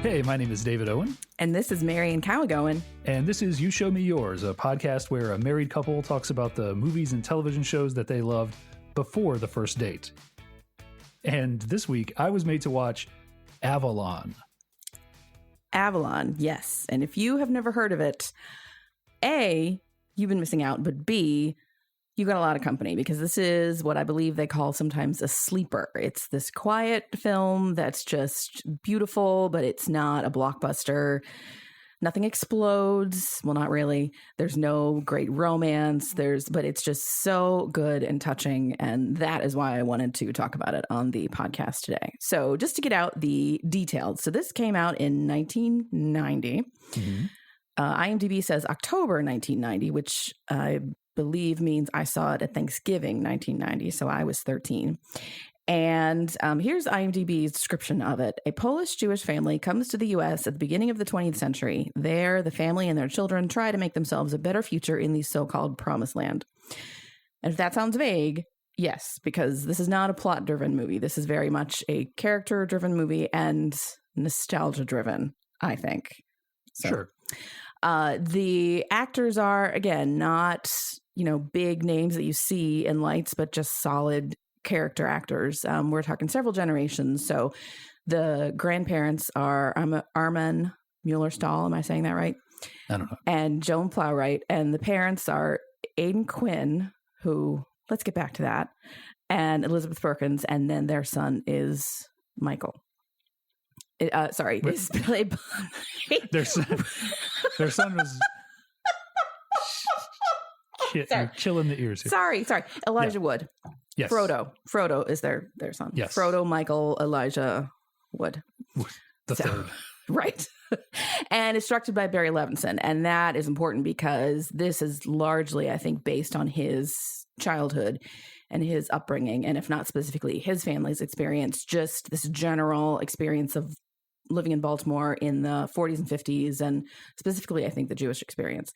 Hey, my name is David Owen. And this is Marian Cowagowan. And this is You Show Me Yours, a podcast where a married couple talks about the movies and television shows that they loved before the first date. And this week, I was made to watch Avalon. Avalon, yes. And if you have never heard of it, A, you've been missing out, but B, you got a lot of company because this is what I believe they call sometimes a sleeper. It's this quiet film that's just beautiful, but it's not a blockbuster. Nothing explodes. Well, not really. There's no great romance. But it's just so good and touching. And that is why I wanted to talk about it on the podcast today. So just to get out the details. So this came out in 1990. Mm-hmm. IMDb says October 1990, which I believe means I saw it at Thanksgiving 1990. So I was 13. And here's IMDb's description of it. A Polish-Jewish family comes to the U.S. at the beginning of the 20th century. There, the family and their children try to make themselves a better future in the so-called Promised Land. And if that sounds vague, yes, because this is not a plot-driven movie. This is very much a character-driven movie and nostalgia-driven, I think. So, sure. The actors are, again, not, big names that you see in lights, but just solid character actors. We're talking several generations. So the grandparents are Armin Mueller-Stahl. Am I saying that right? I don't know. And Joan Plowright. And the parents are Aidan Quinn, who, let's get back to that, and Elizabeth Perkins. And then their son is Michael. Is played by... Their son was... You're killing the ears here. Sorry. Elijah Wood. Yes. Frodo is their son. Yes. Frodo, Michael, Elijah Wood. The third. Right. And it's directed by Barry Levinson. And that is important because this is largely, I think, based on his childhood and his upbringing. And if not specifically his family's experience, just this general experience of living in Baltimore in the 40s and 50s. And specifically, I think, the Jewish experience.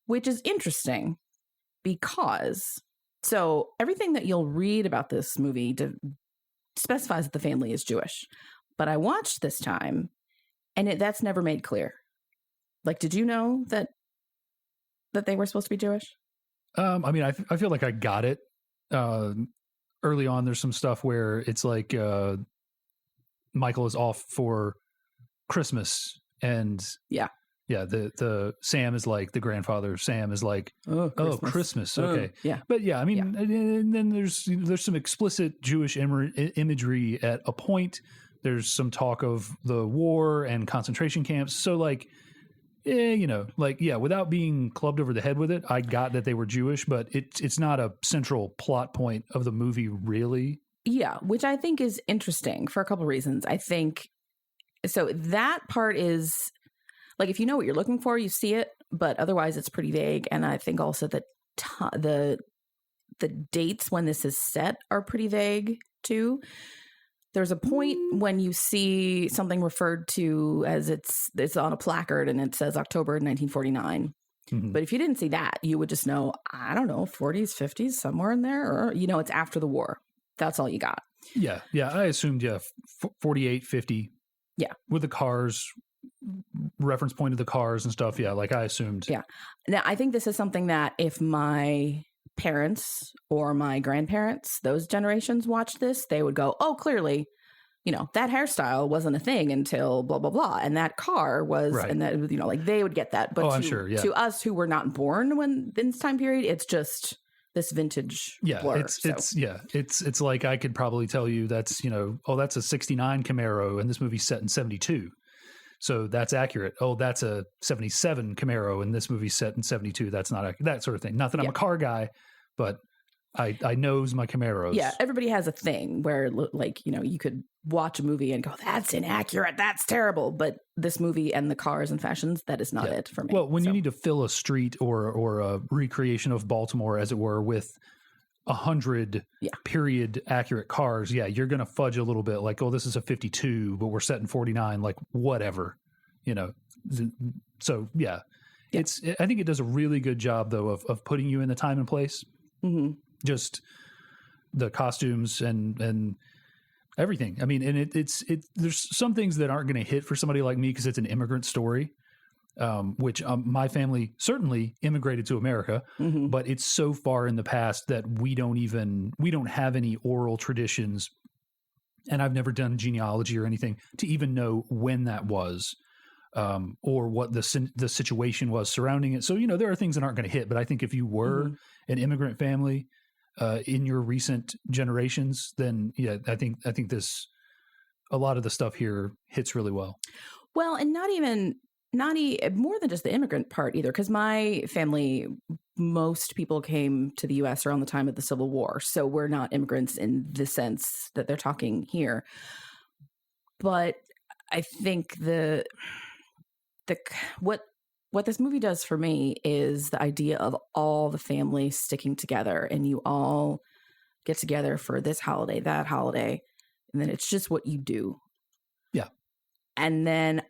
Which is interesting because, so everything that you'll read about this movie specifies that the family is Jewish. But I watched this time, and that's never made clear. Like, did you know that they were supposed to be Jewish? I feel like I got it. Early on, there's some stuff where it's like Michael is off for Christmas, and yeah, the Sam is like the grandfather. Sam is like, Christmas. Okay. Yeah. But yeah, and then there's some explicit Jewish imagery at a point. There's some talk of the war and concentration camps. So without being clubbed over the head with it, I got that they were Jewish, but it's not a central plot point of the movie, really. Yeah, which I think is interesting for a couple of reasons. I think, so that part is... Like, if you know what you're looking for, you see it, but otherwise it's pretty vague. And I think also that the dates when this is set are pretty vague, too. There's a point when you see something referred to as it's on a placard and it says October 1949. Mm-hmm. But if you didn't see that, you would just know, I don't know, 40s, 50s, somewhere in there. Or, it's after the war. That's all you got. Yeah. I assumed, 48, 50. Yeah. With the cars... reference point of the cars and stuff. Yeah, like I assumed. Yeah. Now, I think this is something that if my parents or my grandparents, those generations watched this, they would go, oh, clearly, that hairstyle wasn't a thing until blah, blah, blah. And that car was, right. And that, they would get that. But I'm sure, yeah. To us who were not born in this time period, it's just this vintage blur. It's like I could probably tell you that's, that's a 69 Camaro and this movie's set in 72. So that's accurate. Oh, that's a 77 Camaro and this movie's set in 72. That's not accurate. That sort of thing. Not that I'm a car guy, but I knows my Camaros. Yeah, everybody has a thing where, you could watch a movie and go, that's inaccurate, that's terrible. But this movie and the cars and fashions, that is not it for me. Well, when you need to fill a street or a recreation of Baltimore, as it were, with 100 period accurate cars, you're going to fudge a little bit like, oh, this is a 52, but we're set in 49, like whatever, So I think it does a really good job though of putting you in the time and place. Mm-hmm. Just the costumes and Everything. I mean, and it's there's some things that aren't going to hit for somebody like me because it's an immigrant story, which my family certainly immigrated to America, but it's so far in the past that we don't have any oral traditions, and I've never done genealogy or anything to even know when that was, or what the situation was surrounding it. So, there are things that aren't going to hit, but I think if you were an immigrant family in your recent generations, then yeah, I think a lot of the stuff here hits really well. Well, and not more than just the immigrant part either, because my family, most people came to the U.S. around the time of the Civil War, so we're not immigrants in the sense that they're talking here. But I think what this movie does for me is the idea of all the family sticking together, and you all get together for this holiday, that holiday, and then it's just what you do. Yeah. And then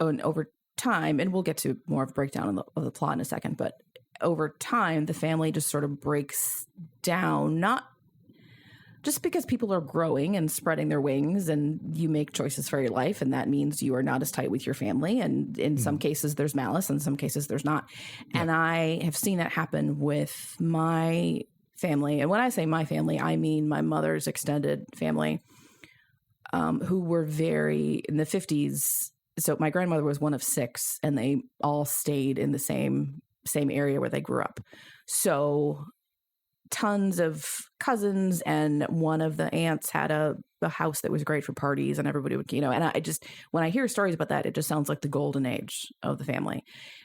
over time, and we'll get to more of a breakdown of the plot in a second, but over time, the family just sort of breaks down, not just because people are growing and spreading their wings and you make choices for your life, and that means you are not as tight with your family. And in some cases there's malice, in some cases there's not. Yeah. And I have seen that happen with my family. And when I say my family, I mean my mother's extended family, who were very in the 50s. So my grandmother was one of 6, and they all stayed in the same area where they grew up. So tons of cousins, and one of the aunts had a house that was great for parties, and everybody would, and I just, when I hear stories about that, it just sounds like the golden age of the family.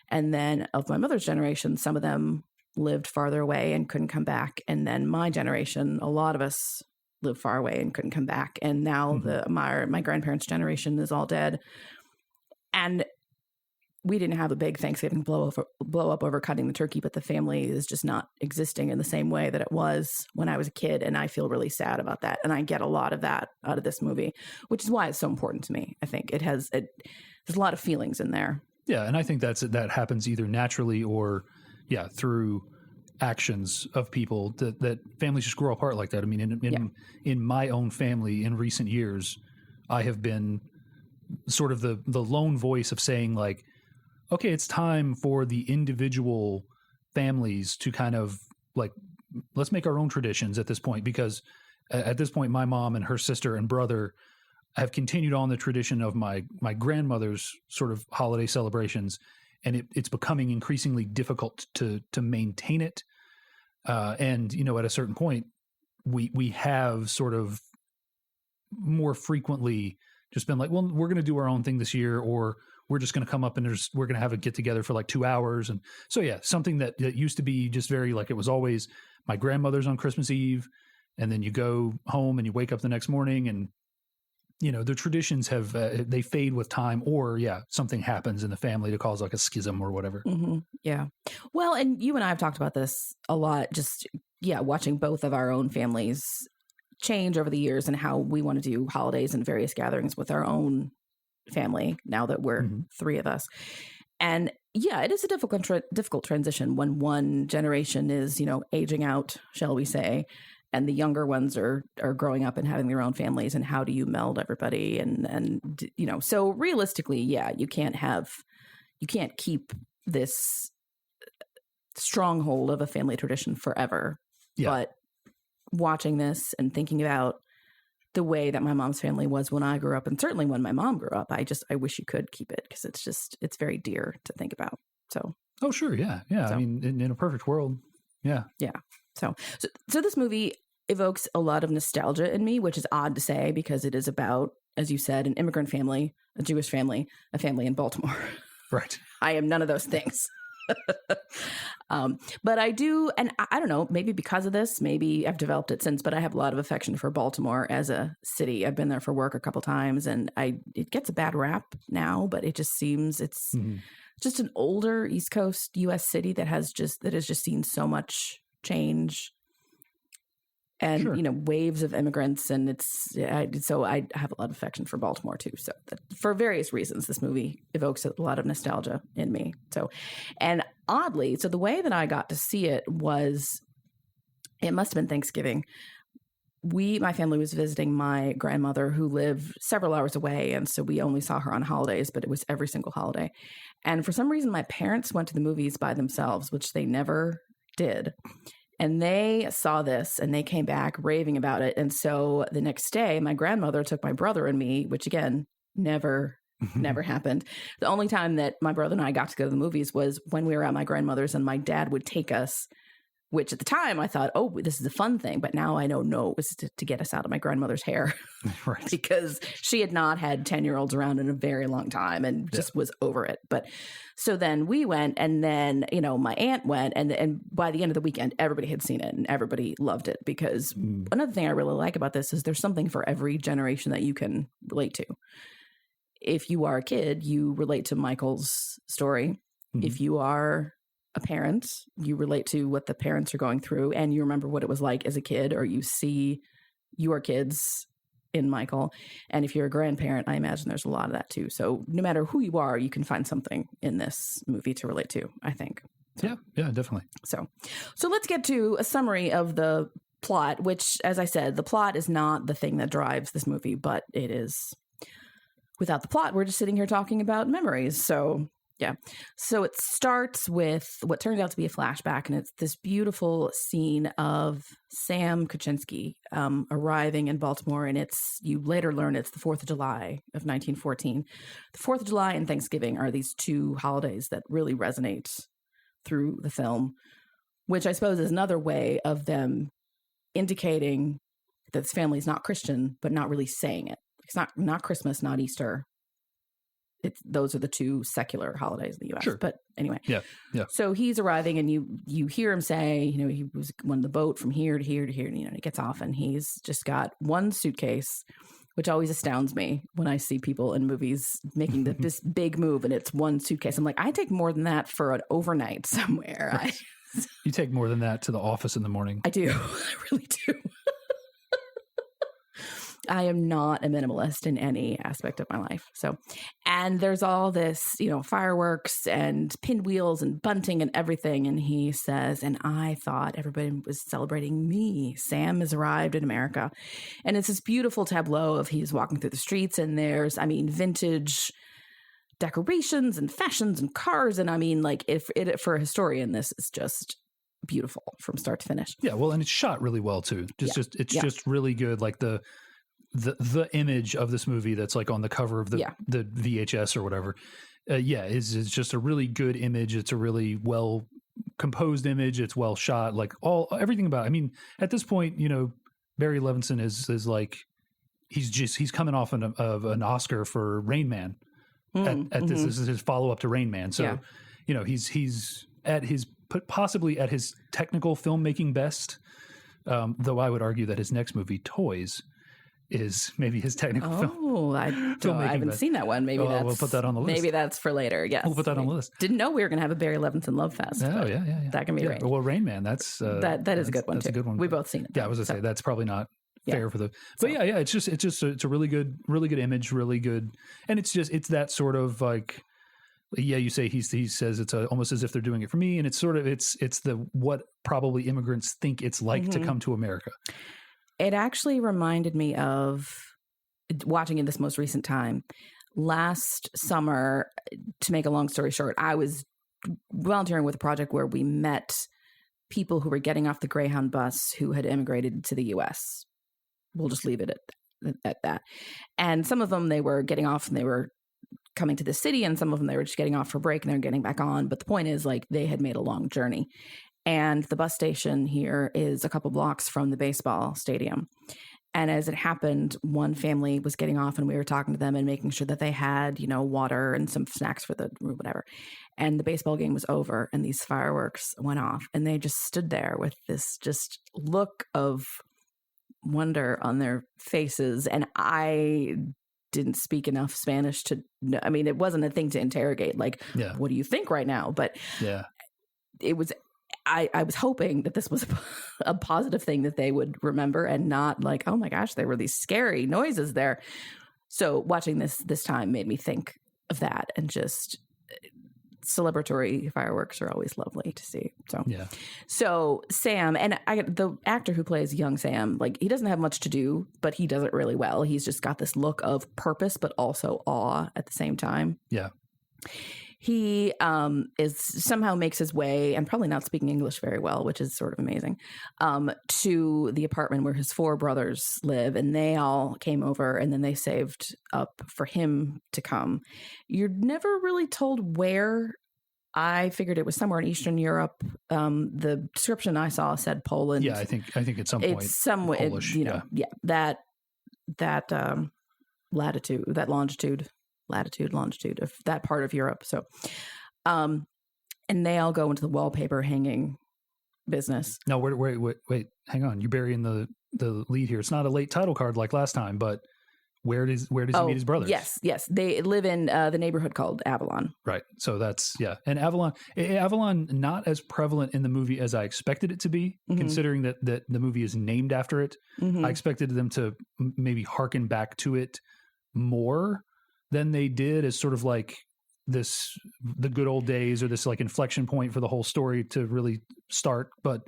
And then of my mother's generation, some of them lived farther away and couldn't come back. And then my generation, a lot of us lived far away and couldn't come back. And now my grandparents' generation is all dead. And we didn't have a big Thanksgiving blow up over cutting the turkey, but the family is just not existing in the same way that it was when I was a kid. And I feel really sad about that. And I get a lot of that out of this movie, which is why it's so important to me. I think there's a lot of feelings in there. Yeah. And I think that happens either naturally or through actions of people that families just grow apart like that. I mean, in my own family in recent years, I have been sort of the lone voice of saying like, okay, it's time for the individual families to kind of like, let's make our own traditions at this point, because at this point, my mom and her sister and brother have continued on the tradition of my grandmother's sort of holiday celebrations, and it's becoming increasingly difficult to maintain it. And, at a certain point, we have sort of more frequently just been like, well, we're going to do our own thing this year, or we're just going to come up and we're going to have a get together for like 2 hours. And so, something that used to be just very like, it was always my grandmother's on Christmas Eve, and then you go home and you wake up the next morning, and, the traditions have, they fade with time, or something happens in the family to cause like a schism or whatever. Mm-hmm. Yeah. Well, and you and I have talked about this a lot, just, watching both of our own families change over the years and how we want to do holidays and various gatherings with our own family now that we're 3 of us. And it is a difficult transition when one generation is, aging out, shall we say, and the younger ones are growing up and having their own families, and how do you meld everybody? And so realistically, you can't keep this stronghold of a family tradition forever. Yeah. But watching this and thinking about the way that my mom's family was when I grew up, and certainly when my mom grew up, I wish you could keep it, because it's very dear to think about. So. Oh, sure. Yeah. Yeah. So, I mean, in a perfect world. Yeah. Yeah. So this movie evokes a lot of nostalgia in me, which is odd to say, because it is about, as you said, an immigrant family, a Jewish family, a family in Baltimore. Right. I am none of those things. But I do, and I don't know, maybe because of this, maybe I've developed it since, but I have a lot of affection for Baltimore as a city. I've been there for work a couple times, and it gets a bad rap now, but it just seems it's just an older East Coast U.S. city that has just seen so much change. And, waves of immigrants. And so I have a lot of affection for Baltimore, too. So for various reasons, this movie evokes a lot of nostalgia in me. So, and oddly, so the way that I got to see it was, it must have been Thanksgiving. my family was visiting my grandmother who lived several hours away. And so we only saw her on holidays, but it was every single holiday. And for some reason, my parents went to the movies by themselves, which they never did. And they saw this and they came back raving about it. And so the next day, my grandmother took my brother and me, which again, never happened. The only time that my brother and I got to go to the movies was when we were at my grandmother's and my dad would take us, which at the time I thought, oh, this is a fun thing. But now I know, no, it was to get us out of my grandmother's hair. Right. Because she had not had 10-year-olds around in a very long time and just was over it. But so then we went, and then, you know, my aunt went, and by the end of the weekend, everybody had seen it and everybody loved it, because another thing I really like about this is there's something for every generation that you can relate to. If you are a kid, you relate to Michael's story. Mm-hmm. If you are a parent, you relate to what the parents are going through, and you remember what it was like as a kid, or you see your kids in Michael. And if you're a grandparent, I imagine there's a lot of that too. So no matter who you are, you can find something in this movie to relate to, I think. So, yeah, definitely. So let's get to a summary of the plot, which, as I said, the plot is not the thing that drives this movie, but it is. Without the plot, we're just sitting here talking about memories. So, yeah. So it starts with what turns out to be a flashback, and it's this beautiful scene of Sam Kaczynski arriving in Baltimore, and you later learn it's the 4th of July of 1914. The 4th of July and Thanksgiving are these two holidays that really resonate through the film, which I suppose is another way of them indicating that this family is not Christian, but not really saying it. It's not Christmas, not Easter. Those are the two secular holidays in the U.S. Sure. But anyway, yeah. So he's arriving, and you hear him say, you know, he was on the boat from here to here to here. And, you know, he gets off, and he's just got one suitcase, which always astounds me when I see people in movies making this big move, and it's one suitcase. I'm like, I take more than that for an overnight somewhere. Right. You take more than that to the office in the morning. I do. I really do. I am not a minimalist in any aspect of my life. So, and there's all this, you know, fireworks and pinwheels and bunting and everything. And he says, and I thought everybody was celebrating me. Sam has arrived in America. And it's this beautiful tableau of he's walking through the streets, and there's, I mean, vintage decorations and fashions and cars. And I mean, like, for a historian, this is just beautiful from start to finish. Yeah. Well, and it's shot really well too. Just really good. Like the image of this movie that's like on the cover of the VHS or whatever, is just a really good image. It's a really well composed image. It's well shot. Like everything about it. I mean, at this point, you know, Barry Levinson is like he's coming off of an Oscar for Rain Man. This is his follow up to Rain Man. So you know, he's at his possibly at his technical filmmaking best. Though I would argue that his next movie, Toys, is maybe his technical film. Oh, I haven't seen that one. Maybe we'll put that on the list. Maybe that's for later. Yes, we'll put that on the list. Didn't know we were going to have a Barry Levinson love fest. Oh yeah. That can be great. Well, Rain Man, that's that is a good one. That's too. a good one. We both seen it. Yeah, I was going to say that's probably not fair for the. But it's a really good image, really good, and it's that sort of like. Yeah, you say he says it's almost as if they're doing it for me, and it's sort of it's the what probably immigrants think it's like to come to America. It actually reminded me of watching in this most recent time. Last summer, to make a long story short, I was volunteering with a project where we met people who were getting off the Greyhound bus who had immigrated to the U.S. We'll just leave it at that. And some of them, they were getting off and they were coming to the city, and some of them they were just getting off for break and they're getting back on. But the point is, like, they had made a long journey, and the bus station here is a couple blocks from the baseball stadium. And as it happened, one family was getting off, and we were talking to them and making sure that they had, you know, water and some snacks for the whatever. And the baseball game was over, and these fireworks went off, and they just stood there with this just look of wonder on their faces. And I didn't speak enough Spanish to know. I mean, it wasn't a thing to interrogate, like, what do you think right now? But it was, I was hoping that this was a positive thing that they would remember, and not like, oh my gosh, there were these scary noises there. So watching this time made me think of that, and just celebratory fireworks are always lovely to see. Yeah. So Sam, and the actor who plays young Sam, like, he doesn't have much to do, but he does it really well. He's just got this look of purpose, but also awe at the same time. Yeah. He is somehow makes his way, and probably not speaking English very well, which is sort of amazing, to the apartment where his 4 brothers live, and they all came over, and then they saved up for him to come. You're never really told where. I figured it was somewhere in Eastern Europe. The description I saw said Poland. Yeah, I think at some point it's somewhere, Polish, that latitude, that longitude of that part of Europe. So, and they all go into the wallpaper hanging business. No, wait, hang on. You're burying the lead here. It's not a late title card like last time, but where does he meet his brothers? Yes. They live in the neighborhood called Avalon. Right. So that's, yeah. And Avalon, not as prevalent in the movie as I expected it to be, considering that the movie is named after it. I expected them to maybe hearken back to it more than they did, as sort of like the good old days, or this like inflection point for the whole story to really start. But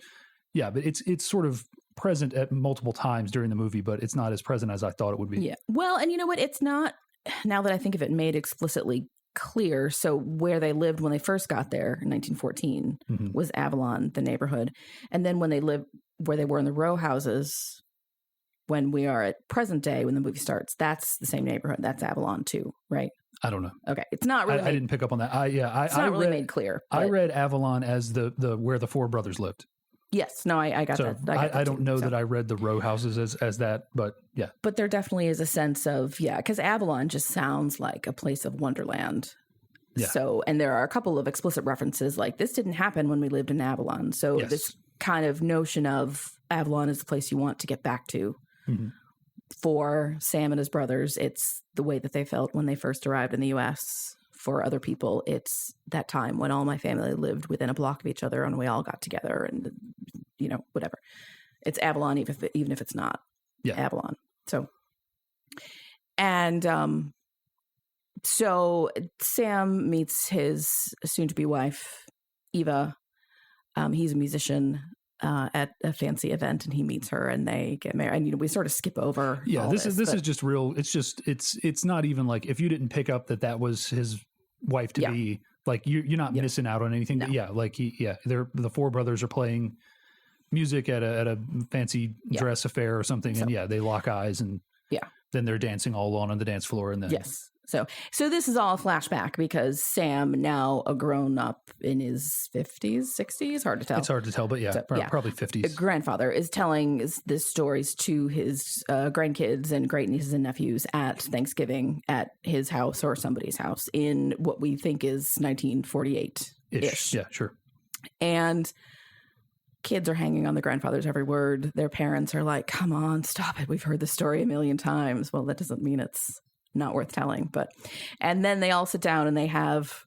yeah, but it's sort of present at multiple times during the movie, but it's not as present as I thought it would be. Yeah. Well, and you know what? It's not, now that I think of it, made explicitly clear. So where they lived when they first got there in 1914 was Avalon, the neighborhood. And then when they lived where they were in the row houses, when we are at present day, when the movie starts, that's the same neighborhood. That's Avalon too, right? I don't know. Okay. It's not really I didn't pick up on that. It's not really made clear. I read Avalon as the where the 4 brothers lived. Yes. No, I got that. I don't know that I read the row houses as that, but yeah. But there definitely is a sense of, because Avalon just sounds like a place of wonderland. Yeah. So, and there are a couple of explicit references, like, this didn't happen when we lived in Avalon. So this kind of notion of Avalon is the place you want to get back to. For Sam and his brothers, it's the way that they felt when they first arrived in the U.S. For other people, it's that time when all my family lived within a block of each other and we all got together and, whatever. It's Avalon, even if it's not Avalon. So, and so Sam meets his soon-to-be wife, Eva. He's a musician at a fancy event, and he meets her, and they get married. And we sort of skip over. Yeah, this is just real. It's just it's not even like, if you didn't pick up that was his wife to be, like, you're not missing out on anything. No. But yeah, like the 4 brothers are playing music at a fancy dress affair or something, and they lock eyes, and then they're dancing all alone on the dance floor, and then So this is all a flashback, because Sam, now a grown up in his 50s, 60s, hard to tell. It's hard to tell, but probably 50s. A grandfather is telling this stories to his grandkids and great nieces and nephews at Thanksgiving at his house or somebody's house in what we think is 1948-ish. Yeah, sure. And kids are hanging on the grandfather's every word. Their parents are like, come on, stop it. We've heard the story a million times. Well, that doesn't mean it's not worth telling, and then they all sit down and they have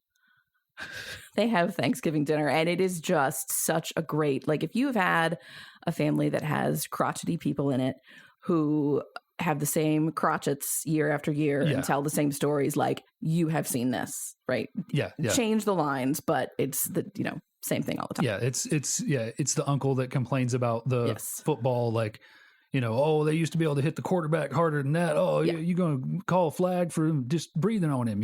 Thanksgiving dinner, and it is just such a great, like, if you've had a family that has crotchety people in it who have the same crotchets year after year and tell the same stories, like, you have seen this, right? Yeah. Change the lines, but it's the same thing all the time. Yeah, it's the uncle that complains about the football, like, they used to be able to hit the quarterback harder than that. Oh, you're going to call a flag for him just breathing on him,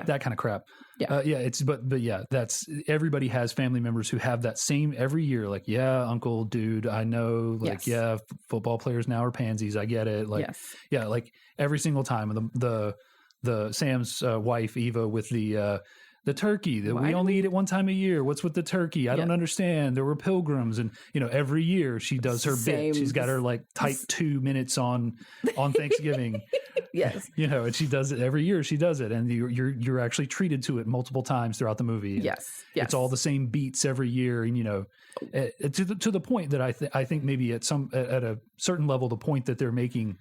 that kind of crap. Yeah. That's, everybody has family members who have that same every year. Like, uncle, dude, I know, like, football players now are pansies. I get it. Like, like every single time. The Sam's wife, Eva, with the turkey that we only eat it one time a year. What's with the turkey? I don't understand. There were pilgrims, and every year she does her bit. She's got her like tight 2 minutes on Thanksgiving. Yes. And she does it every year. She does it, and you're actually treated to it multiple times throughout the movie. Yes. It's all the same beats every year, and to the point that I think maybe at a certain level, the point that they're making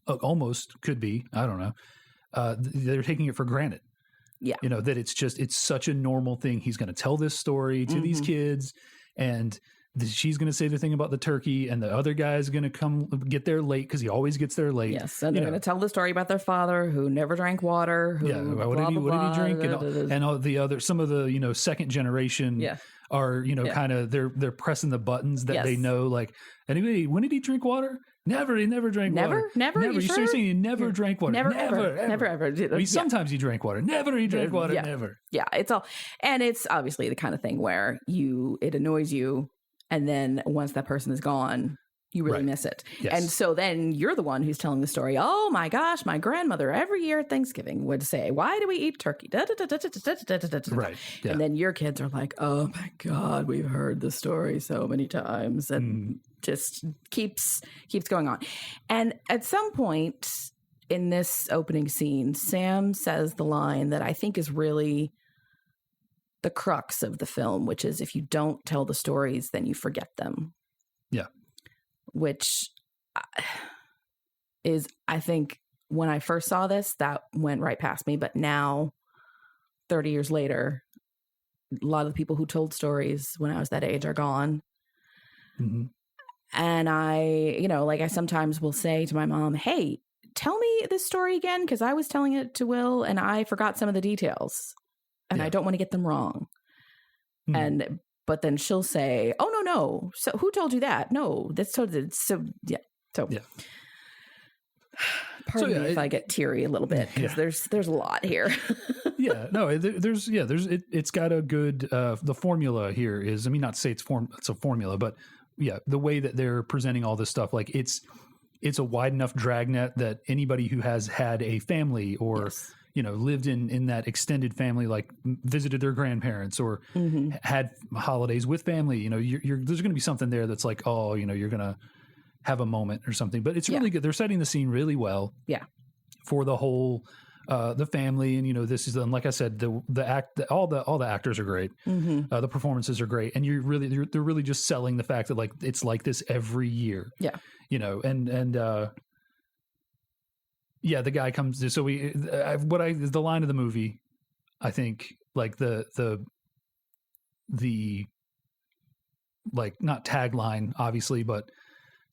almost could be, I don't know, they're taking it for granted. Yeah. That it's such a normal thing. He's going to tell this story to these kids, and she's going to say the thing about the turkey, and the other guy's going to come get there late because he always gets there late. Yes, and they're going to tell the story about their father who never drank water. Who, what did he drink? And all the other, some of the second generation are kind of they're pressing the buttons that they know. Like, anybody, when did he drink water? Never. He never drank water. Never. You sure? Saying he never drank water. Never. Ever. Sometimes he drank water. Never he drank water. Never. Yeah, it's all, and it's obviously the kind of thing where it annoys you. And then once that person is gone, you really miss it. Yes. And so then you're the one who's telling the story. Oh my gosh, my grandmother every year at Thanksgiving would say, "Why do we eat turkey?" Right. Yeah. And then your kids are like, "Oh my God, we've heard the story so many times," and just keeps going on. And at some point in this opening scene, Sam says the line that I think is really the crux of the film, which is, if you don't tell the stories, then you forget them. Yeah. Which is, I think, when I first saw this, that went right past me. But now, 30 years later, a lot of the people who told stories when I was that age are gone. Mm-hmm. And I sometimes will say to my mom, "Hey, tell me this story again, because I was telling it to Will and I forgot some of the details. And I don't want to get them wrong." But then she'll say, "Oh, no. So who told you that? No, that's Pardon me if I get teary a little bit, because there's a lot here. It's got a good, the formula here is, not to say it's a formula, but the way that they're presenting all this stuff, like it's a wide enough dragnet that anybody who has had a family or lived in that extended family, like visited their grandparents or had holidays with family, there's going to be something there that's like, oh, you're going to have a moment or something. But it's really good. They're setting the scene really well. Yeah. For the whole, the family, and this is, like I said, all the actors are great. The performances are great, and they're really just selling the fact that, like, it's like this every year. Yeah. The guy comes. So the line of the movie, I think, like the like, not tagline, obviously, but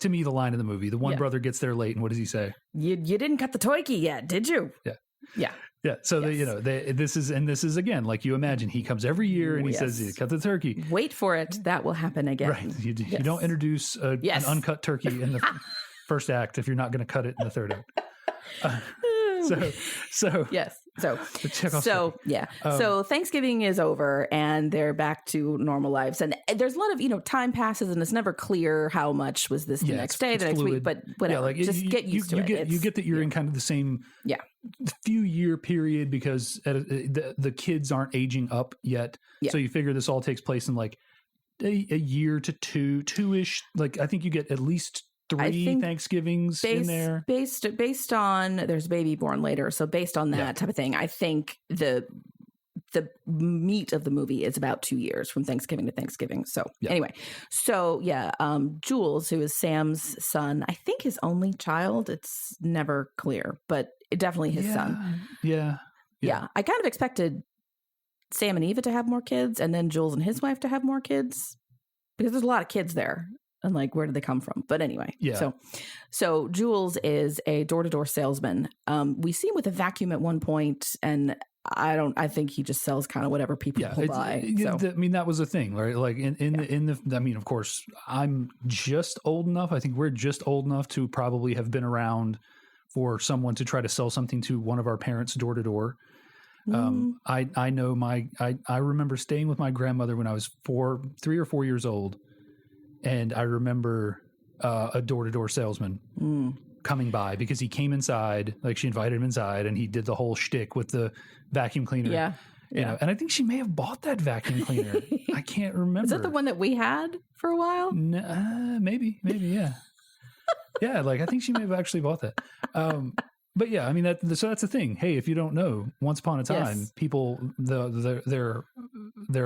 to me, the line of the movie, the one brother gets there late, and what does he say? You didn't cut the toikey yet, did you? Yeah. Yeah. Yeah. So, this is again, like you imagine, he comes every year and he says, "You cut the turkey. Wait for it. That will happen again." Right. You don't introduce an uncut turkey in the first act if you're not going to cut it in the third act. So Thanksgiving is over and they're back to normal lives, and there's a lot of time passes and it's never clear how much was this the next day, the next week, but whatever. Just get used to it. You get that you're in kind of the same few year period, because the kids aren't aging up yet, so you figure this all takes place in like a year to two-ish. Like, I think you get at least 3 Thanksgivings in there. Based on, there's a baby born later, so based on that type of thing, I think the meat of the movie is about 2 years from Thanksgiving to Thanksgiving. So anyway, Jules, who is Sam's son, I think his only child, it's never clear, but definitely his son. Yeah. I kind of expected Sam and Eva to have more kids, and then Jules and his wife to have more kids, because there's a lot of kids there. And like, where did they come from? But anyway, so Jules is a door-to-door salesman. We see him with a vacuum at one point, and I think he just sells kind of whatever people will buy. That was a thing, right? Like of course, I'm just old enough. I think we're just old enough to probably have been around for someone to try to sell something to one of our parents door to door. I know I remember staying with my grandmother when I was 3 or 4 years old. And I remember a door-to-door salesman coming by, because he came inside, like she invited him inside, and he did the whole shtick with the vacuum cleaner. Yeah. And I think she may have bought that vacuum cleaner. I can't remember. Is that the one that we had for a while? Maybe, yeah. Yeah, like I think she may have actually bought that. But yeah, I mean so that's the thing. Hey, if you don't know, once upon a time, Yes. people their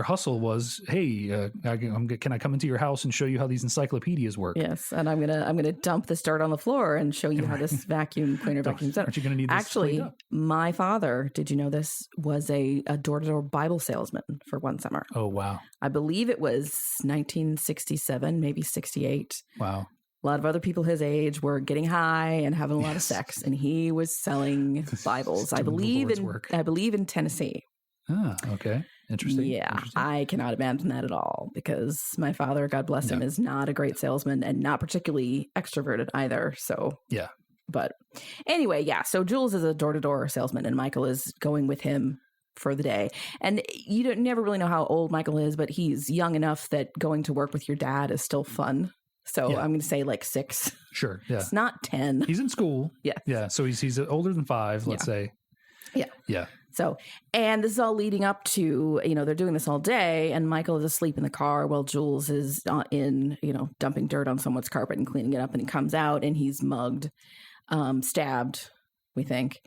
hustle was, hey, can I come into your house and show you how these encyclopedias work? Yes, and I'm gonna dump this dirt on the floor and show you how this vacuum cleaner vacuums out. Aren't you going to need this Actually, cleaned up? my father, did you know this, was a door-to-door Bible salesman for one summer. Oh wow, I believe it was 1967, maybe 68. wow. A lot of other people his age were getting high and having a lot of Yes. sex, and he was selling Bibles. I Doing the believe Lord's in work. I believe in Tennessee. Ah, okay, interesting. Yeah, Interesting. I cannot imagine that at all because my father, God bless him, No. is not a great salesman and not particularly extroverted either. So Yeah. But anyway, yeah. So Jules is a door-to-door salesman, and Michael is going with him for the day. And you don't never really know how old Michael is, but he's young enough that going to work with your dad is still fun. So Yeah. I'm going to say like 6. Sure. Yeah. It's not 10. He's in school. Yeah. Yeah. So he's older than 5, let's say. Yeah. Yeah. So, and this is all leading up to, they're doing this all day, and Michael is asleep in the car while Jules is dumping dirt on someone's carpet and cleaning it up, and he comes out and he's mugged, stabbed, we think.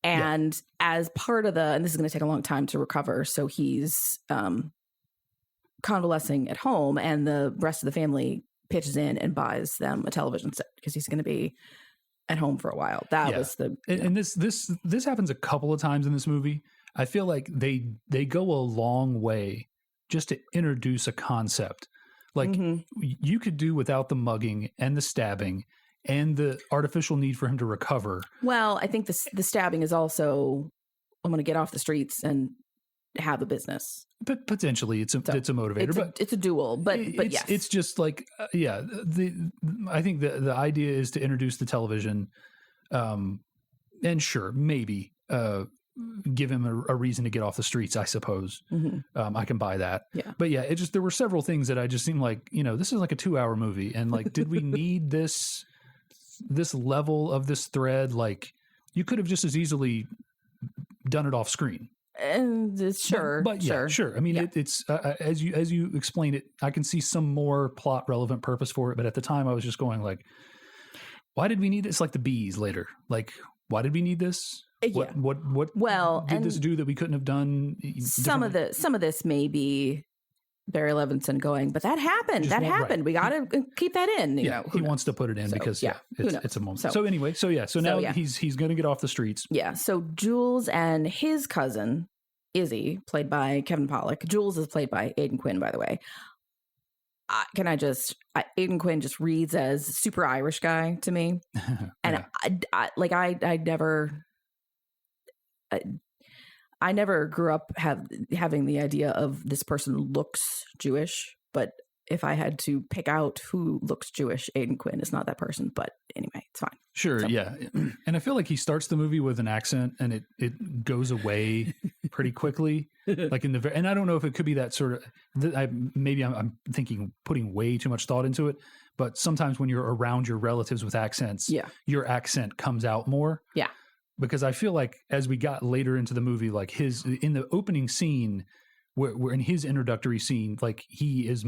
And as part of and this is going to take a long time to recover, so he's convalescing at home, and the rest of the family pitches in and buys them a television set because he's going to be at home for a while. That was the and this happens a couple of times in this movie. I feel like they go a long way just to introduce a concept. Like you could do without the mugging and the stabbing and the artificial need for him to recover. Well, I think the stabbing is also, I'm going to get off the streets and have a business. But potentially it's a motivator. It's a duel, but yes. It's just like, I think the idea is to introduce the television, and sure, maybe give him a reason to get off the streets, I suppose. I can buy that. Yeah. But yeah, there were several things that I just seemed like, this is like a 2-hour movie. And like, did we need this level of this thread? Like, you could have just as easily done it off screen. And sure. I mean, it's as you explain it, I can see some more plot relevant purpose for it. But at the time I was just going like, why did we need this? Like the bees later, like, why did we need this? Yeah. What did this do that we couldn't have done? Some of this may be Barry Levinson going, but that happened. Right. We got to keep that in. He wants to put it in because it's a moment. So anyway, so now he's going to get off the streets. Yeah. So Jules and his cousin Izzy, played by Kevin Pollak. Jules is played by Aidan Quinn, by the way. Aidan Quinn just reads as super Irish guy to me, and I never grew up having the idea of this person looks Jewish, but if I had to pick out who looks Jewish, Aidan Quinn is not that person. But anyway, it's fine. Sure, so. Yeah. And I feel like he starts the movie with an accent and it goes away pretty quickly. Like and I don't know if it could be that sort of, I'm thinking putting way too much thought into it, but sometimes when you're around your relatives with accents, your accent comes out more. Yeah. Because I feel like as we got later into the movie, like in the opening scene, where in his introductory scene, like he's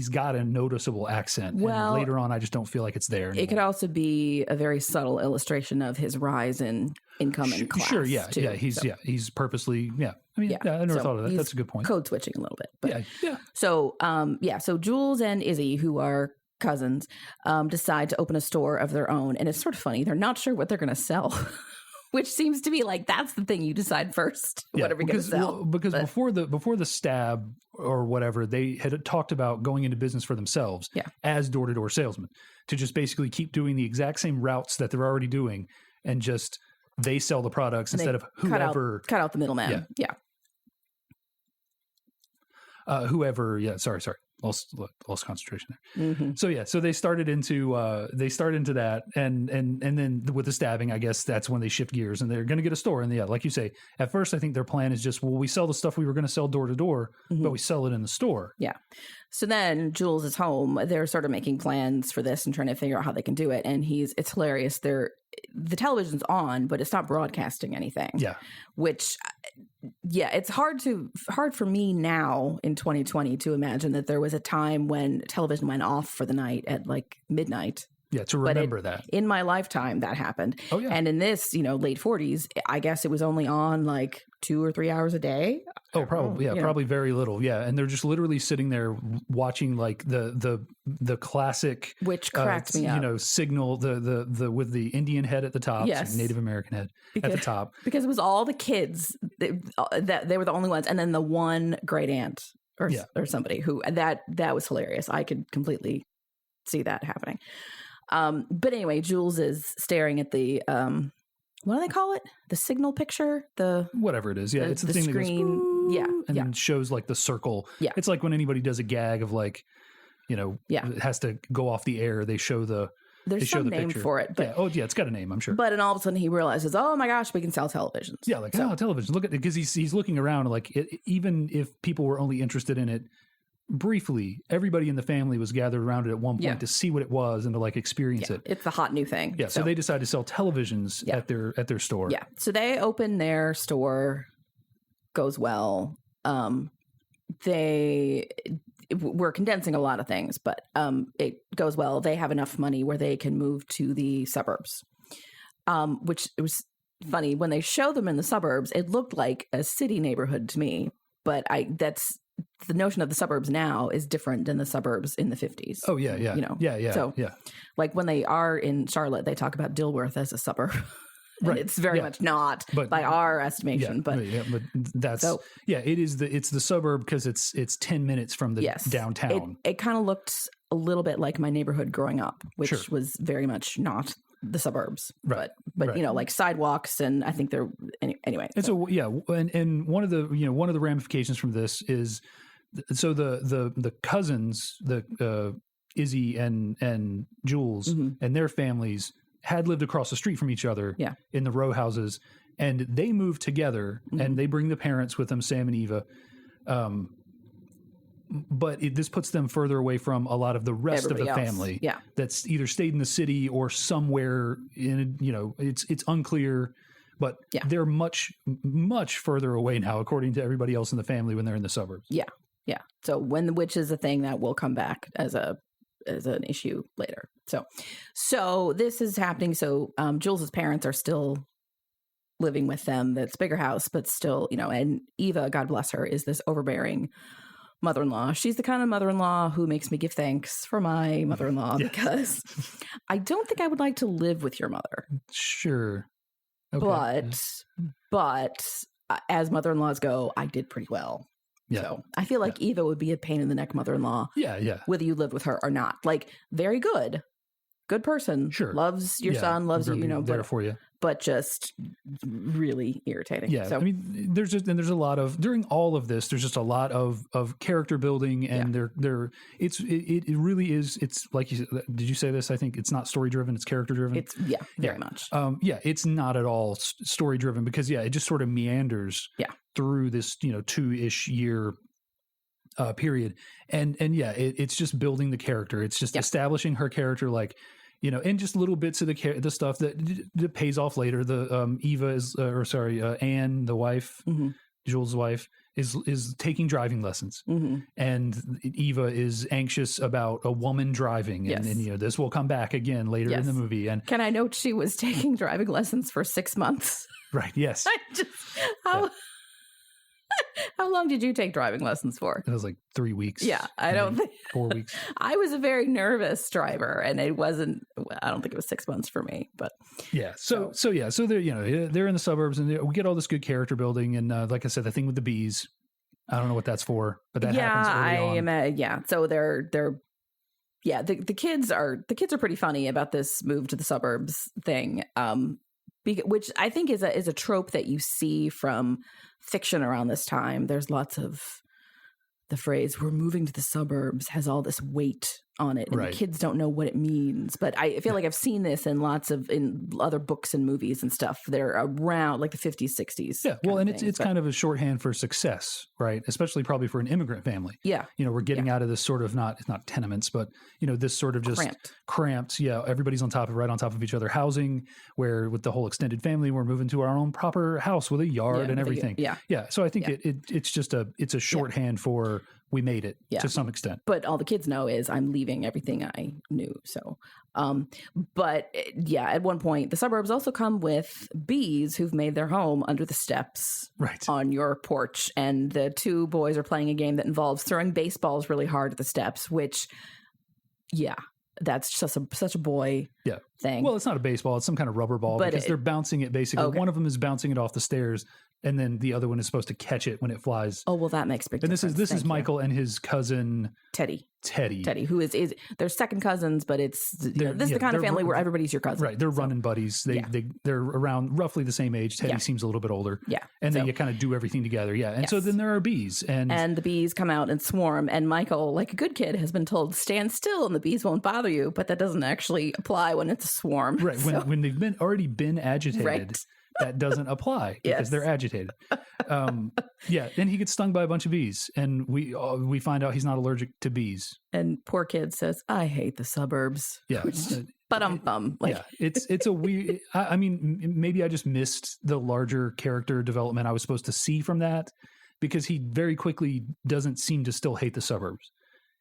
got a noticeable accent. Well, and later on, I just don't feel like it's there anymore. It could also be a very subtle illustration of his rise in income and class. Sure, yeah, too. yeah. He's purposely, yeah. I mean, I never thought of that. That's a good point. Code switching a little bit, but yeah. So, so Jules and Izzy, who are cousins, decide to open a store of their own, and it's sort of funny. They're not sure what they're going to sell. Which seems to be like that's the thing you decide first. What are we going to sell? Because before the stab or whatever, they had talked about going into business for themselves as door-to-door salesmen to just basically keep doing the exact same routes that they're already doing, and just they sell the products instead of whoever cut out the middleman. Yeah. Whoever. Yeah. Sorry. Lost concentration there. So they started into that, and then with the stabbing, I guess that's when they shift gears and they're going to get a store. And like you say, at first I think their plan is just, well, we sell the stuff we were going to sell door to door, but we sell it in the store. Yeah. So then Jules is home. They're sort of making plans for this and trying to figure out how they can do it. And it's hilarious. The television's on, but it's not broadcasting anything. Yeah. Which, it's hard for me now in 2020 to imagine that there was a time when television went off for the night at like midnight. Yeah, to remember that. In my lifetime, that happened. Oh, yeah. And in this, late 40s, I guess it was only on like 2 or 3 hours a day. Oh, probably. Yeah, probably very little. Yeah. And they're just literally sitting there watching like the classic, which cracked me up. Signal, the with the Indian head at the top, yes. Native American head at the top. Because it was all the kids that they were the only ones. And then the one great aunt or somebody who that was hilarious. I could completely see that happening. But anyway, Jules is staring at the what do they call it? The signal picture? Whatever it is. Yeah, it's the thing screen. That goes, and then shows like the circle. Yeah. It's like when anybody does a gag of like, it has to go off the air. They show There's some name picture. for it. But, it's got a name, I'm sure. But then all of a sudden he realizes, oh my gosh, we can sell televisions. Yeah, like television. Look at it, because he's looking around like even if people were only interested in it briefly, everybody in the family was gathered around it at one point to see what it was and to like experience it. It's the hot new thing. Yeah, so they decided to sell televisions at their store. Yeah, so they open their store, goes well. We're condensing a lot of things, but it goes well. They have enough money where they can move to the suburbs, which it was funny when they show them in the suburbs. It looked like a city neighborhood to me, but that's the notion of the suburbs now is different than the suburbs in the 50s. Oh yeah, yeah. So like when they are in Charlotte, they talk about Dilworth as a suburb. Right. It's very much not by our estimation, but that's it's the suburb because it's 10 minutes from the downtown. It kind of looked a little bit like my neighborhood growing up, which was very much not the suburbs, but like sidewalks, and I think they're anyway. And and one of the ramifications from this is so the cousins, the Izzy and Jules and their families had lived across the street from each other in the row houses, and they moved together and they bring the parents with them, Sam and Eva. But this puts them further away from a lot of the rest Everybody of the else. family Yeah. that's either stayed in the city or somewhere in, it's unclear, but they're much, much further away now, according to everybody else in the family when they're in the suburbs. Yeah. Yeah. So which is a thing that will come back as an issue later. So this is happening. So Jules's parents are still living with them. That's bigger house, but still, and Eva, God bless her, is this overbearing mother-in-law. She's the kind of mother-in-law who makes me give thanks for my mother-in-law because I don't think I would like to live with your mother. Sure. Okay. But as mother-in-laws go, I did pretty well. Yeah. So I feel like Eva would be a pain in the neck mother-in-law. Yeah. Whether you live with her or not. Like, very good person. Sure. Loves your son, loves you, there for you. But just really irritating. Yeah. So, I mean, there's a lot of, during all of this, there's just a lot of character building, and it really is, it's like you said, did you say this? I think it's not story driven, it's character driven. It's very much. It's not at all story driven because it just sort of meanders through this, 2-ish year period. And it's just building the character. It's just establishing her character, like, and just little bits of the stuff that pays off later. The Eva is, Anne, the wife, Jules' wife, is taking driving lessons, and Eva is anxious about a woman driving, and this will come back again later in the movie. And can I note she was taking driving lessons for 6 months? Right. Yes. How long did you take driving lessons for? It was like 3 weeks. Yeah, I don't think 4 weeks. I was a very nervous driver, and it wasn't. I don't think it was 6 months for me, but So they're in the suburbs, and we get all this good character building, and like I said, the thing with the bees. I don't know what that's for, but that happens early on. So they're the kids are pretty funny about this move to the suburbs thing. Which I think is a trope that you see from fiction around this time. There's lots of the phrase "we're moving to the suburbs" has all this weight on it, and the kids don't know what it means. But I feel like I've seen this in other books and movies and stuff. They're around like the 50s, 60s. Yeah, well, and it's kind of a shorthand for success, right? Especially probably for an immigrant family. Yeah, we're getting out of this sort of it's not tenements, but this sort of just cramped. Yeah, everybody's right on top of each other. Housing, where with the whole extended family, we're moving to our own proper house with a yard and everything. Yeah. So I think it's just a shorthand for we made it to some extent. But all the kids know is I'm leaving everything I knew. So, but yeah, at one point, the suburbs also come with bees who've made their home under the steps on your porch. And the two boys are playing a game that involves throwing baseballs really hard at the steps, which, that's just such a boy thing. Well, it's not a baseball. It's some kind of rubber ball because they're bouncing it basically. Okay. One of them is bouncing it off the stairs, and then the other one is supposed to catch it when it flies. Oh, well, that makes big difference. And this is Michael and his cousin Teddy, who is they're second cousins, but it's this is the kind of family where everybody's your cousin. Right. They're running buddies. They're around roughly the same age. Teddy seems a little bit older. Yeah. And then you kind of do everything together. Yeah. And so then there are bees. And the bees come out and swarm. And Michael, like a good kid, has been told, stand still and the bees won't bother you. But that doesn't actually apply when it's a swarm. Right. When they've already been agitated. Right. That doesn't apply because they're agitated. Then he gets stung by a bunch of bees, and we find out he's not allergic to bees. And poor kid says, "I hate the suburbs." Yeah, but I'm bummed. It's a weird. I mean, maybe I just missed the larger character development I was supposed to see from that, because he very quickly doesn't seem to still hate the suburbs.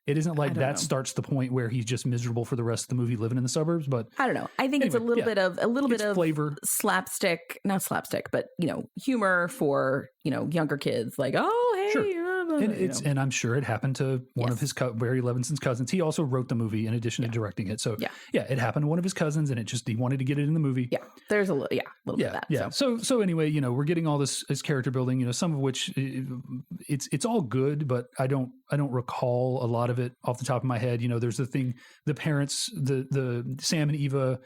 It isn't like that starts the point where he's just miserable for the rest of the movie living in the suburbs, but I don't know. I think it's a little bit of flavor, slapstick, not slapstick, but humor for younger kids. Like, oh hey, sure. And I'm sure it happened to one of his Barry Levinson's cousins. He also wrote the movie in addition to directing it. So it happened to one of his cousins, and he wanted to get it in the movie. Yeah, there's a little bit of that. Yeah. So anyway, we're getting all this character building. Some of which it's all good, but I don't recall a lot of it off the top of my head. There's the parents, the Sam and Eva,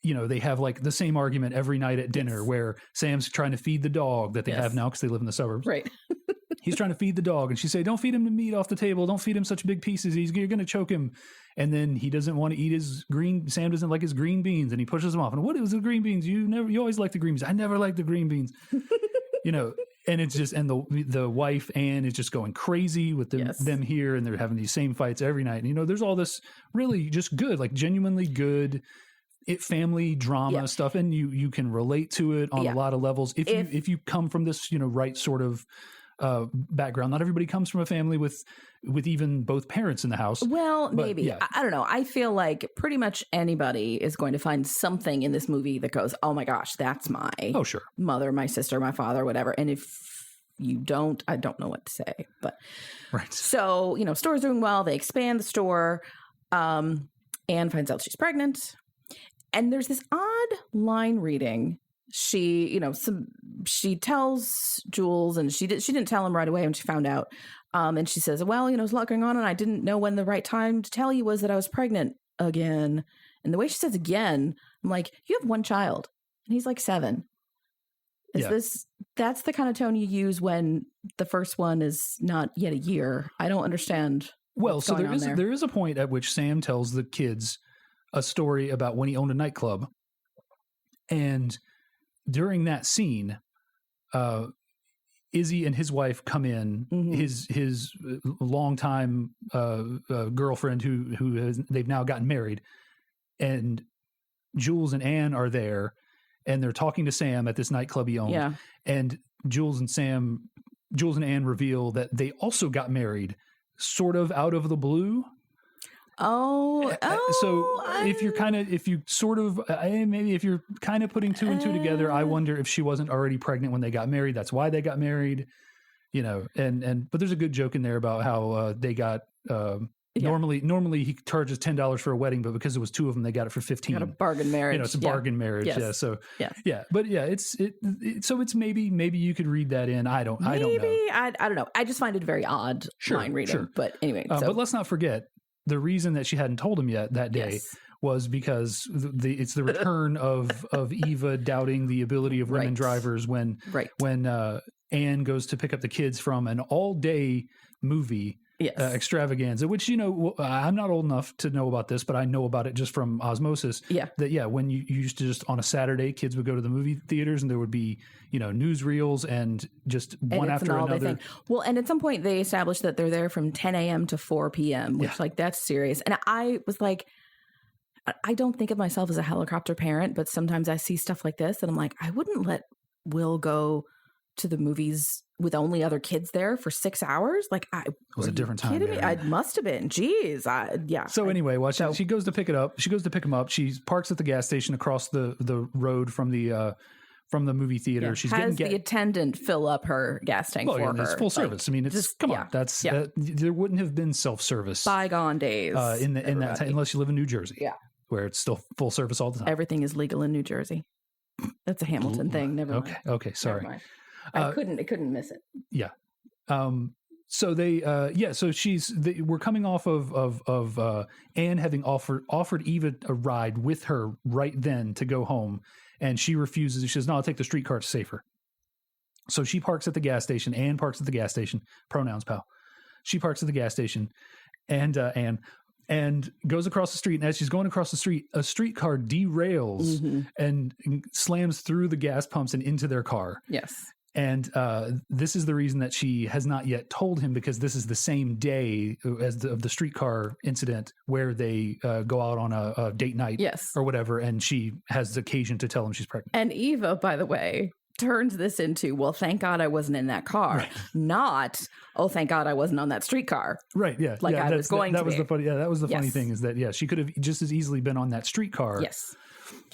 they have like the same argument every night at dinner where Sam's trying to feed the dog that they have now because they live in the suburbs. Right. He's trying to feed the dog, and she say, "Don't feed him the meat off the table. Don't feed him such big pieces. You're going to choke him." And then he doesn't want to eat Sam doesn't like his green beans, and he pushes them off. And what is the green beans? You always like the green beans. I never liked the green beans. And it's just, and the wife, Anne, is just going crazy with them here, and they're having these same fights every night. And, there's all this really just good, like genuinely good family drama stuff. And you can relate to it on a lot of levels. If you come from this, right sort of background. Not everybody comes from a family with even both parents in the house. Well, maybe. I don't know. I feel like pretty much anybody is going to find something in this movie that goes, oh my gosh, that's my mother, my sister, my father, whatever. And if you don't, I don't know what to say. But so, store's doing well. They expand the store. Anne finds out she's pregnant. And there's this odd line reading. She tells Jules, and she didn't tell him right away when she found out. And she says, well, there's a lot going on, and I didn't know when the right time to tell you was that I was pregnant again. And the way she says again, I'm like, you have one child, and he's like 7. That's the kind of tone you use when the first one is not yet a year. I don't understand. Well, so there is a point at which Sam tells the kids a story about when he owned a nightclub, and during that scene, Izzy and his wife come in, his longtime girlfriend they've now gotten married, and Jules and Anne are there, and they're talking to Sam at this nightclub he owned. Yeah. And Jules and Anne reveal that they also got married, sort of out of the blue. If you're kind of putting 2 and 2 together, I wonder if she wasn't already pregnant when they got married. That's why they got married, but there's a good joke in there about how they got normally he charges $10 for a wedding, but because it was 2 of them, they got it for $15. Got a bargain marriage. It's a bargain marriage. Yes. Yeah. So but it's maybe you could read that in. I don't know. I don't know. I just find it very odd line reading. Sure. But anyway, but let's not forget. The reason that she hadn't told him yet that day was because it's the return of Eva doubting the ability of women drivers when Anne goes to pick up the kids from an all-day movie extravaganza, which, I'm not old enough to know about this, but I know about it just from osmosis. Yeah. That, when you used to just on a Saturday, kids would go to the movie theaters and there would be, newsreels and just one after another. Well, and at some point they established that they're there from 10 a.m. to 4 p.m., which that's serious. And I was like, I don't think of myself as a helicopter parent, but sometimes I see stuff like this and I'm like, I wouldn't let Will go to the movies with only other kids there for 6 hours? Like, it was a different time. Kidding me? Right? It must have been. Jeez. So anyway, she goes to pick it up. She goes to pick him up. She parks at the gas station across the road from the movie theater. Yeah. She's has getting the attendant fill up her gas tank for her. It's full service. I mean, it's come on. That's there wouldn't have been self-service bygone days in that time, unless you live in New Jersey. Yeah, where it's still full service all the time. Everything is legal in New Jersey. That's a Hamilton thing. Never mind. Okay. Sorry. Never mind. I couldn't miss it. Yeah. So they, so we're coming off of Anne having offered Eva a ride with her right then to go home. And she refuses. She says, no, I'll take the streetcar. It's safer. So she parks at the gas station. Anne parks at the gas station. Pronouns, pal. She parks at the gas station and goes across the street. And as she's going across the street, a streetcar derails and slams through the gas pumps and into their car. Yes. And this is the reason that she has not yet told him, because this is the same day as the streetcar incident where they go out on a date night or whatever. And she has the occasion to tell him she's pregnant. And Eva, by the way, turns this into, well, thank God I wasn't in that car, not, oh, thank God I wasn't on that streetcar. Right. Yeah. Like I was going to be. That was the funny thing, is that, she could have just as easily been on that streetcar. Yes.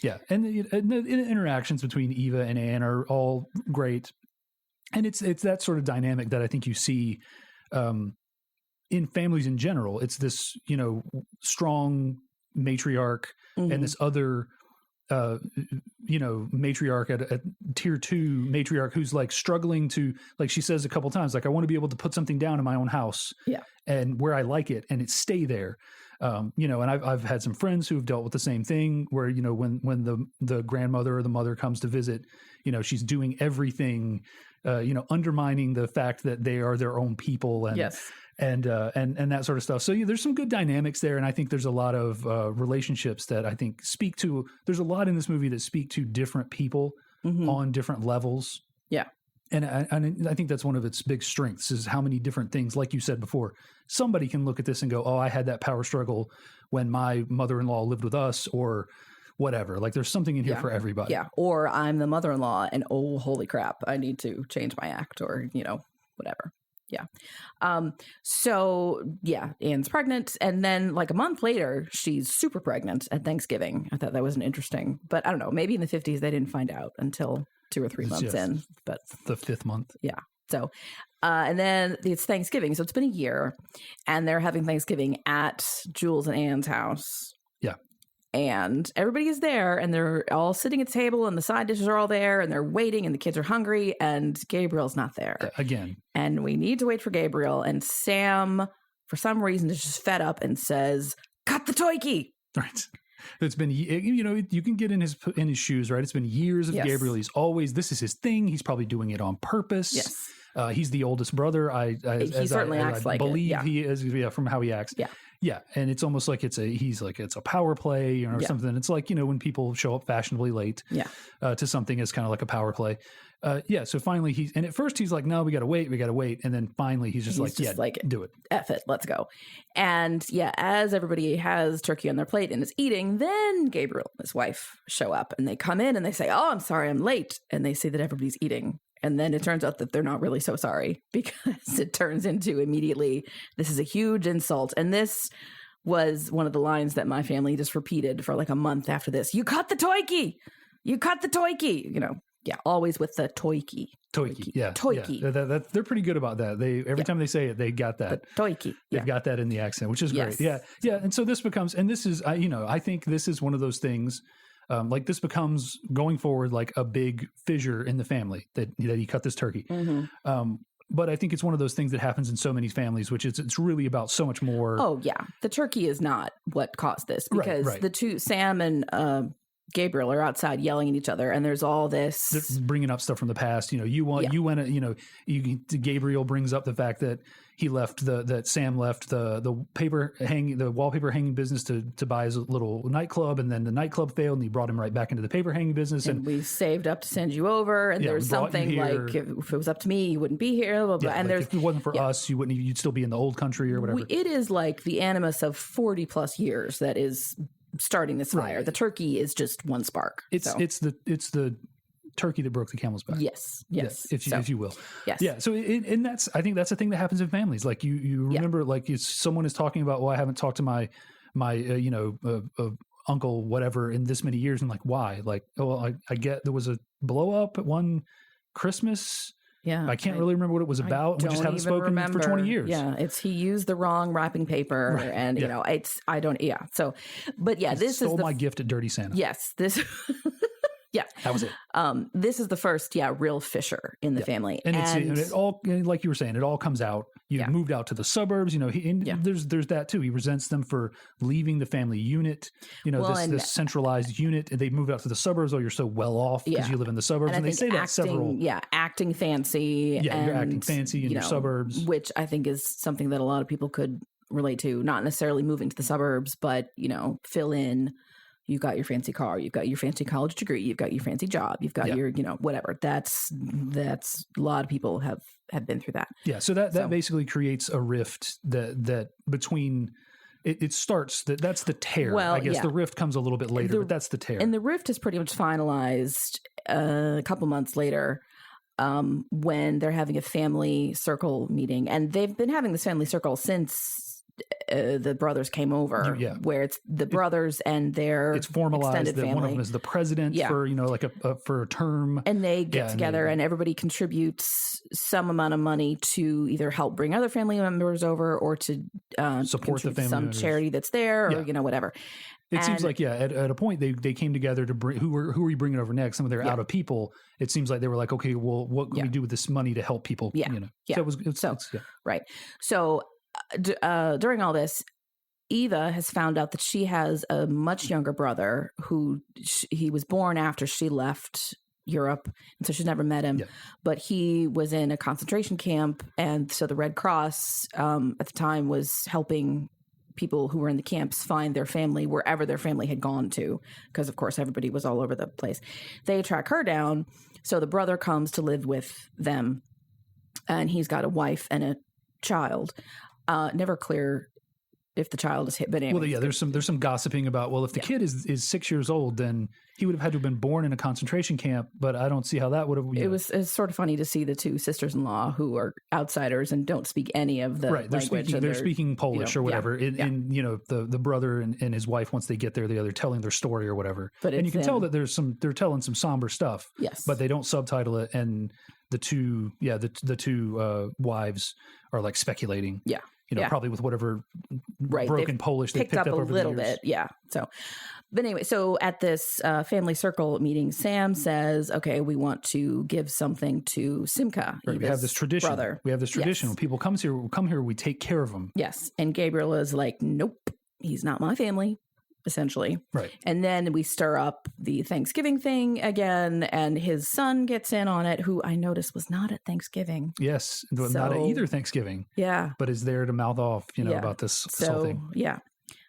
Yeah. And the interactions between Eva and Anne are all great. And it's that sort of dynamic that I think you see in families in general. It's this, strong matriarch and this other, matriarch at tier 2 matriarch who's like struggling to, like she says a couple times, like, I want to be able to put something down in my own house and where I like it and it stay there. And I've had some friends who've dealt with the same thing where, when the grandmother or the mother comes to visit, she's doing everything, undermining the fact that they are their own people and that sort of stuff. So there's some good dynamics there. And I think there's a lot of relationships that I think there's a lot in this movie that speak to different people on different levels. Yeah. And I think that's one of its big strengths, is how many different things, like you said before, somebody can look at this and go, oh, I had that power struggle when my mother-in-law lived with us, or whatever. Like, there's something in here for everybody. Yeah. Or I'm the mother-in-law and, oh, holy crap, I need to change my act, or, whatever. Yeah. Anne's pregnant. And then like a month later, she's super pregnant at Thanksgiving. I thought that was an interesting, but I don't know, maybe in the 50s, they didn't find out until 2 or 3 months in, but the 5th month. Yeah. So, and then it's Thanksgiving. So it's been a year, and they're having Thanksgiving at Jules and Anne's house. Yeah. And everybody is there, and they're all sitting at the table, and the side dishes are all there, and they're waiting, and the kids are hungry, and Gabriel's not there. Again. And we need to wait for Gabriel. And Sam, for some reason, is just fed up and says, cut the toikey. Right. It's been, you can get in his shoes, right? It's been years of Gabriel. He's always, this is his thing. He's probably doing it on purpose. Yes. He's the oldest brother. He certainly acts like it. I believe he is, from how he acts. Yeah. Yeah. And it's almost like it's a power play, or something. It's like, when people show up fashionably late to something, it's kind of like a power play. So finally and at first he's like, no, we got to wait. And then finally he's just like, do it. F it. Let's go. And as everybody has turkey on their plate and is eating, then Gabriel and his wife show up, and they come in and they say, oh, I'm sorry, I'm late. And they say that everybody's eating. And then it turns out that they're not really so sorry, because it turns into immediately, this is a huge insult. And this was one of the lines that my family just repeated for like a month after this. You cut the toikey. You cut the toikey. Yeah, always with the toikey. Toikey, yeah. Toikey. Yeah. They're pretty good about that. Every time they say it, they got that. The toikey. They've got that in the accent, which is great. Yeah. Yeah. And so this becomes, and this is, I think this is one of those things, like this becomes going forward like a big fissure in the family that he cut this turkey. Mm-hmm. But I think it's one of those things that happens in so many families, which is it's really about so much more. Oh, yeah. The turkey is not what caused this, because the two, Sam and Gabriel, are outside yelling at each other, and there's all this. They're bringing up stuff from the past. Gabriel brings up the fact that he left that Sam left the wallpaper hanging business to buy his little nightclub, and then the nightclub failed, and he brought him right back into the paper hanging business. And we saved up to send you over, and there's something like, if it was up to me, you wouldn't be here. Blah, blah, and if it wasn't for us, you'd still be in the old country or whatever. It is like the animus of 40 plus years that is starting this fire. The turkey is just one spark. It's the turkey that broke the camel's back. Yes. Yeah, if you will. Yes. Yeah. So and I think that's the thing that happens in families. Like you remember, like someone is talking about, well, I haven't talked to my uncle, whatever, in this many years. And like, why? Like, well, I get there was a blow up at one Christmas. Yeah. I can't really remember what it was about. We just haven't spoken for 20 years. Yeah. He used the wrong wrapping paper and, So, but yeah, this stole my gift at Dirty Santa. Yes. This, yeah. That was it. This is the first, real fissure in the family. And it all, like you were saying, it all comes out. You've moved out to the suburbs, there's that too. He resents them for leaving the family unit, this centralized unit. And they moved out to the suburbs. Oh, you're so well off because you live in the suburbs. And they say that several. Yeah, acting fancy. Yeah, you're acting fancy in your suburbs. Which I think is something that a lot of people could relate to. Not necessarily moving to the suburbs, but, fill in. You've got your fancy car, you've got your fancy college degree, you've got your fancy job, you've got your, whatever. That's a lot of people have been through that. Yeah. So that basically creates a rift that between it starts that's the tear. Well, I guess the rift comes a little bit later, but that's the tear. And the rift is pretty much finalized a couple months later. When they're having a family circle meeting, and they've been having this family circle since the brothers came over, where it's the brothers and their it's formalized that family. One of them is the president for for a term, and they get together and everybody contributes some amount of money to either help bring other family members over or to support the family some members. Charity that's there or whatever. It seems like at a point they came together to bring who are you bringing over next? Some of their out of people. It seems like they were like, okay, well, what can we do with this money to help people? So right. So during all this, Eva has found out that she has a much younger brother who he was born after she left Europe, and so she's never met him. But he was in a concentration camp, and so the Red Cross at the time was helping people who were in the camps find their family wherever their family had gone to, because of course everybody was all over the place. They track her down, so the brother comes to live with them, and he's got a wife and a child. Never clear if the child is hit, but anyway. Well, there's some gossiping about, well, if the kid is 6 years old, then he would have had to have been born in a concentration camp, but I don't see how that would have. It's sort of funny to see the two sisters-in-law who are outsiders and don't speak any of the language. They're speaking Polish or whatever. The brother and his wife, once they get there, they're telling their story or whatever. And you can tell that they're telling some somber stuff. Yes. But they don't subtitle it, and the two wives are like speculating. Yeah. Probably with whatever broken Polish they picked up over a little the years. bit. Yeah. So, but anyway, so at this family circle meeting, Sam says, okay, we want to give something to Simca. Right, we have this tradition. Brother. We have this tradition. When people come here, we take care of them. Yes. And Gabriel is like, nope, he's not my family. Essentially. Right. And then we stir up the Thanksgiving thing again, and his son gets in on it, who I noticed was not at Thanksgiving. Yes. Not at either Thanksgiving. Yeah. But is there to mouth off, about this whole thing. Yeah.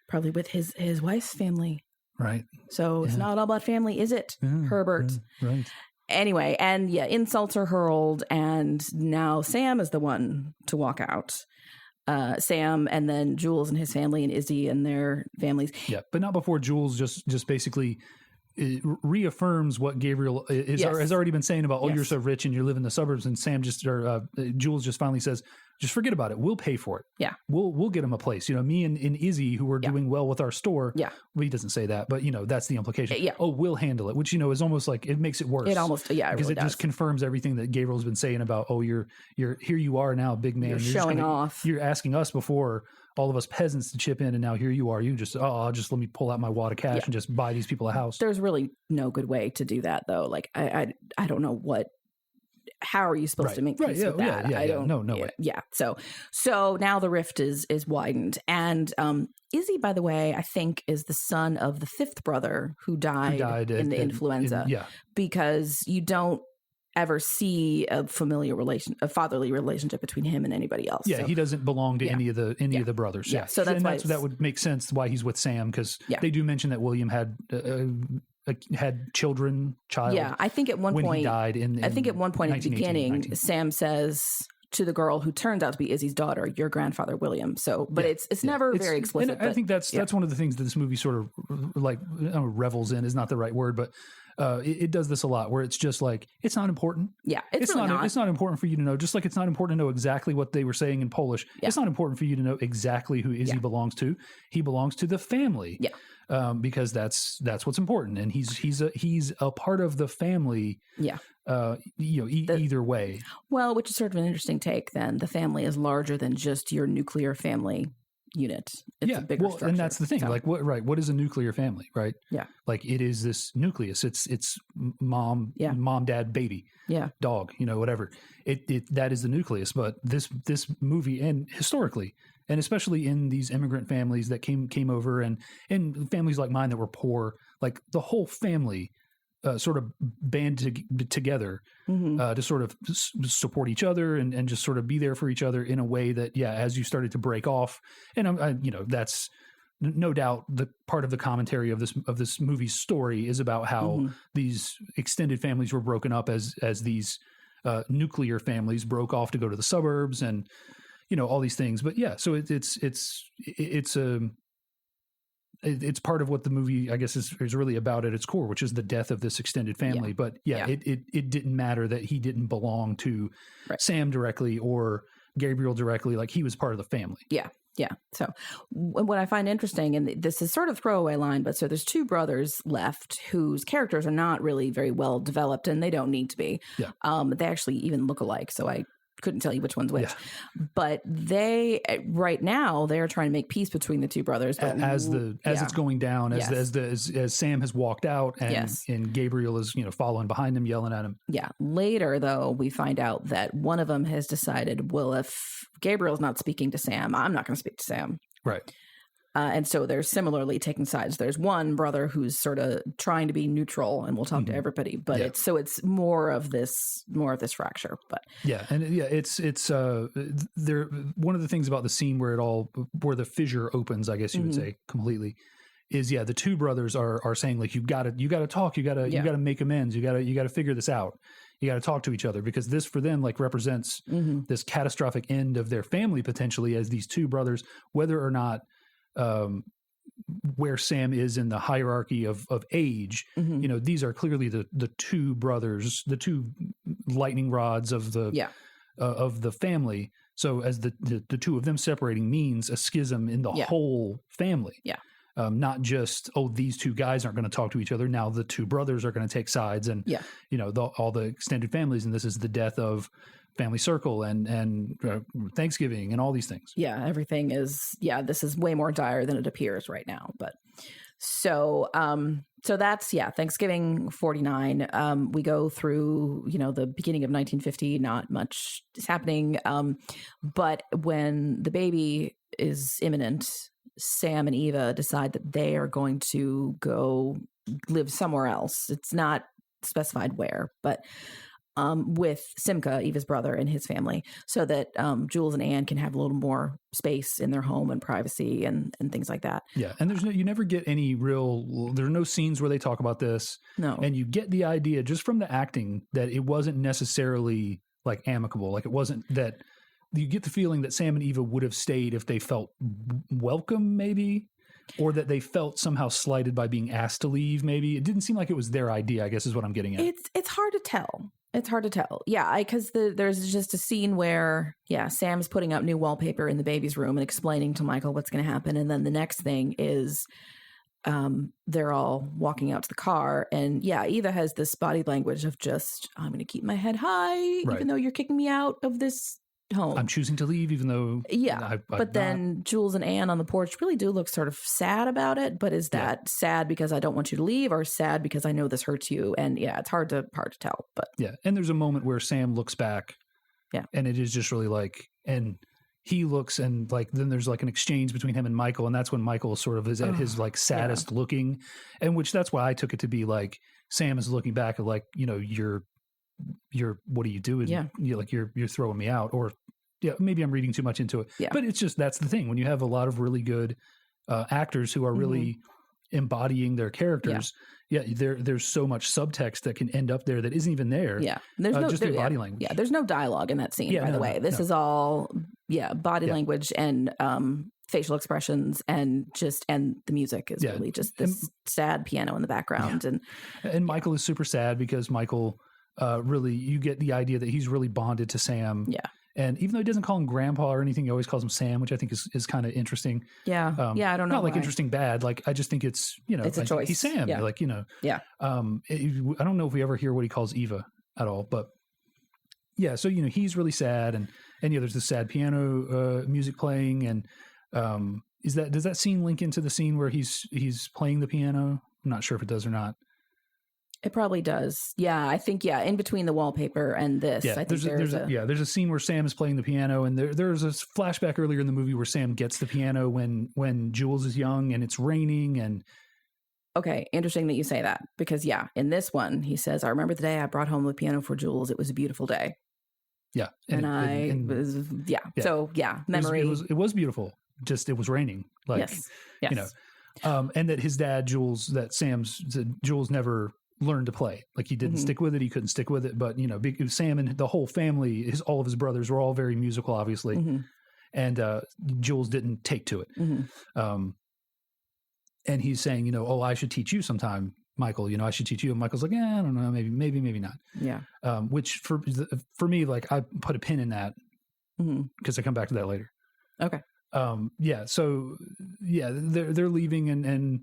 Probably with his wife's family. Right. So it's not all about family, is it, Herbert? Right. Anyway, and insults are hurled, and now Sam is the one to walk out. Sam, and then Jules and his family, and Izzy and their families. Yeah, but not before Jules just basically reaffirms what Gabriel has already been saying about, you're so rich and you live in the suburbs, and Jules just finally says, just forget about it. We'll pay for it. Yeah. We'll get him a place. Me and Izzy, who are doing well with our store. Yeah. Well, he doesn't say that, but that's the implication. Yeah. Oh, we'll handle it, which, is almost like it makes it worse. It almost, because it just confirms everything that Gabriel's been saying about, you're here you are now, big man. You're showing off. You're asking us before all of us peasants to chip in, and now here you are. You just, just let me pull out my wad of cash and just buy these people a house. There's really no good way to do that, though. Like, I don't know how are you supposed to make peace with that? I don't. No way. Yeah. So now the rift is widened, and Izzy, by the way, I think is the son of the fifth brother who died in the influenza. Because you don't ever see a fatherly relationship between him and anybody else. Yeah, he doesn't belong to any of the brothers. Yeah, so that would make sense why he's with Sam, because they do mention that William had child. Yeah, I think at one point he died I think at one point at the beginning, Sam says to the girl who turns out to be Izzy's daughter, "Your grandfather William." So, but it's never very explicit. And I think that's one of the things that this movie sort of revels in, is not the right word, but it does this a lot where it's just like, it's not important. Yeah, it's really not. It's not important for you to know, just like it's not important to know exactly what they were saying in Polish. Yeah. It's not important for you to know exactly who Izzy belongs to. He belongs to the family. Yeah. Because that's what's important. And he's a part of the family. Yeah. Either way. Well, which is sort of an interesting take then. The family is larger than just your nuclear family unit. It's a bigger structure. And that's the thing. So. Like what is a nuclear family, right? Yeah. Like it is this nucleus. It's mom, dad, baby, dog, whatever. That is the nucleus. But this movie, and historically, and especially in these immigrant families that came over, and in families like mine that were poor, like the whole family sort of band together to sort of support each other and just sort of be there for each other in a way that, as you started to break off, and that's no doubt the part of the commentary of this movie's story is about how these extended families were broken up as these nuclear families broke off to go to the suburbs and all these things. But so it's part of what the movie, I guess, is really about at its core, which is the death of this extended family. But it didn't matter that he didn't belong to Sam directly or Gabriel directly. Like he was part of the family. Yeah. Yeah. So what I find interesting, and this is sort of throwaway line, but so there's two brothers left whose characters are not really very well developed, and they don't need to be. Yeah. They actually even look alike. So I couldn't tell you which one's which, but they right now they're trying to make peace between the two brothers. But as it's going down, as Sam has walked out, and Gabriel is following behind him, yelling at him. Yeah. Later, though, we find out that one of them has decided, well, if Gabriel's not speaking to Sam, I'm not going to speak to Sam. Right. And so they're similarly taking sides. There's one brother who's sort of trying to be neutral and will talk to everybody, but it's more of this fracture. But it's there. One of the things about the scene where the fissure opens, I guess you would say completely, is the two brothers are saying like you got to talk, you got to make amends, you got to figure this out. You got to talk to each other, because this for them like represents this catastrophic end of their family potentially, as these two brothers, whether or not where Sam is in the hierarchy of age, these are clearly the two brothers, the two lightning rods of the family. So as the two of them separating means a schism in the whole family. Yeah. Not just, these two guys aren't going to talk to each other. Now the two brothers are going to take sides, and all the extended families, and this is the death of family circle and Thanksgiving and all these things. Yeah, everything is. Yeah, this is way more dire than it appears right now. But so that's Thanksgiving 49. We go through the beginning of 1950. Not much is happening, but when the baby is imminent, Sam and Eva decide that they are going to go live somewhere else. It's not specified where, but with Simca, Eva's brother, and his family, so that Jules and Anne can have a little more space in their home and privacy and things like that. Yeah, and you never get any there are no scenes where they talk about this. No. And you get the idea just from the acting that it wasn't necessarily like amicable. Like it wasn't that. You get the feeling that Sam and Eva would have stayed if they felt welcome, maybe, or that they felt somehow slighted by being asked to leave. Maybe it didn't seem like it was their idea, I guess is what I'm getting at. It's hard to tell. It's hard to tell. Yeah, because there's just a scene where, Sam's putting out new wallpaper in the baby's room and explaining to Michael what's going to happen. And then the next thing is they're all walking out to the car. And Eva has this body language of just, I'm going to keep my head high, even though you're kicking me out of this home. I'm choosing to leave, even though but then Jules and Anne on the porch really do look sort of sad about it. But is that sad because I don't want you to leave, or sad because I know this hurts you? And it's hard to tell. But and there's a moment where Sam looks back, and it is just really like, and he looks, and like then there's like an exchange between him and Michael, and that's when Michael sort of is at his like saddest looking, and that's why I took it to be like Sam is looking back at like you're what are you doing? You're throwing me out, or maybe I'm reading too much into it. But it's just, that's the thing when you have a lot of really good actors who are really embodying their characters. There's so much subtext that can end up there that isn't even there. There's no just their body language. There's no dialogue in that scene. By the way, this is all body language and facial expressions and the music is really just this sad piano in the background. And Michael is super sad because Michael really, you get the idea that he's really bonded to Sam. Yeah. And even though he doesn't call him grandpa or anything, he always calls him Sam, which I think is kind of interesting. Yeah. I don't know. Not like interesting bad. Like, I just think it's, it's a choice. He's Sam. Yeah. Like, Yeah. I don't know if we ever hear what he calls Eva at all, but yeah. So, he's really sad and there's this sad piano music playing. And does that scene link into the scene where he's playing the piano? I'm not sure if it does or not. It probably does. Yeah, I think, in between the wallpaper and this. Yeah, I think there's a scene where Sam is playing the piano, and there's a flashback earlier in the movie where Sam gets the piano when Jules is young and it's raining. And okay, interesting that you say that, because in this one he says, "I remember the day I brought home the piano for Jules. It was a beautiful day." Yeah, memory. It was beautiful. Just it was raining. Like, yes. And that his dad Jules never learned to play. Like, he didn't stick with it. He couldn't stick with it. But, Sam and the whole family, all of his brothers were all very musical, obviously. Mm-hmm. And Jules didn't take to it. Mm-hmm. And he's saying, I should teach you sometime, Michael. I should teach you. And Michael's like, I don't know, maybe not. Yeah. Which for me, like, I put a pin in that because I come back to that later. Okay. So they're leaving and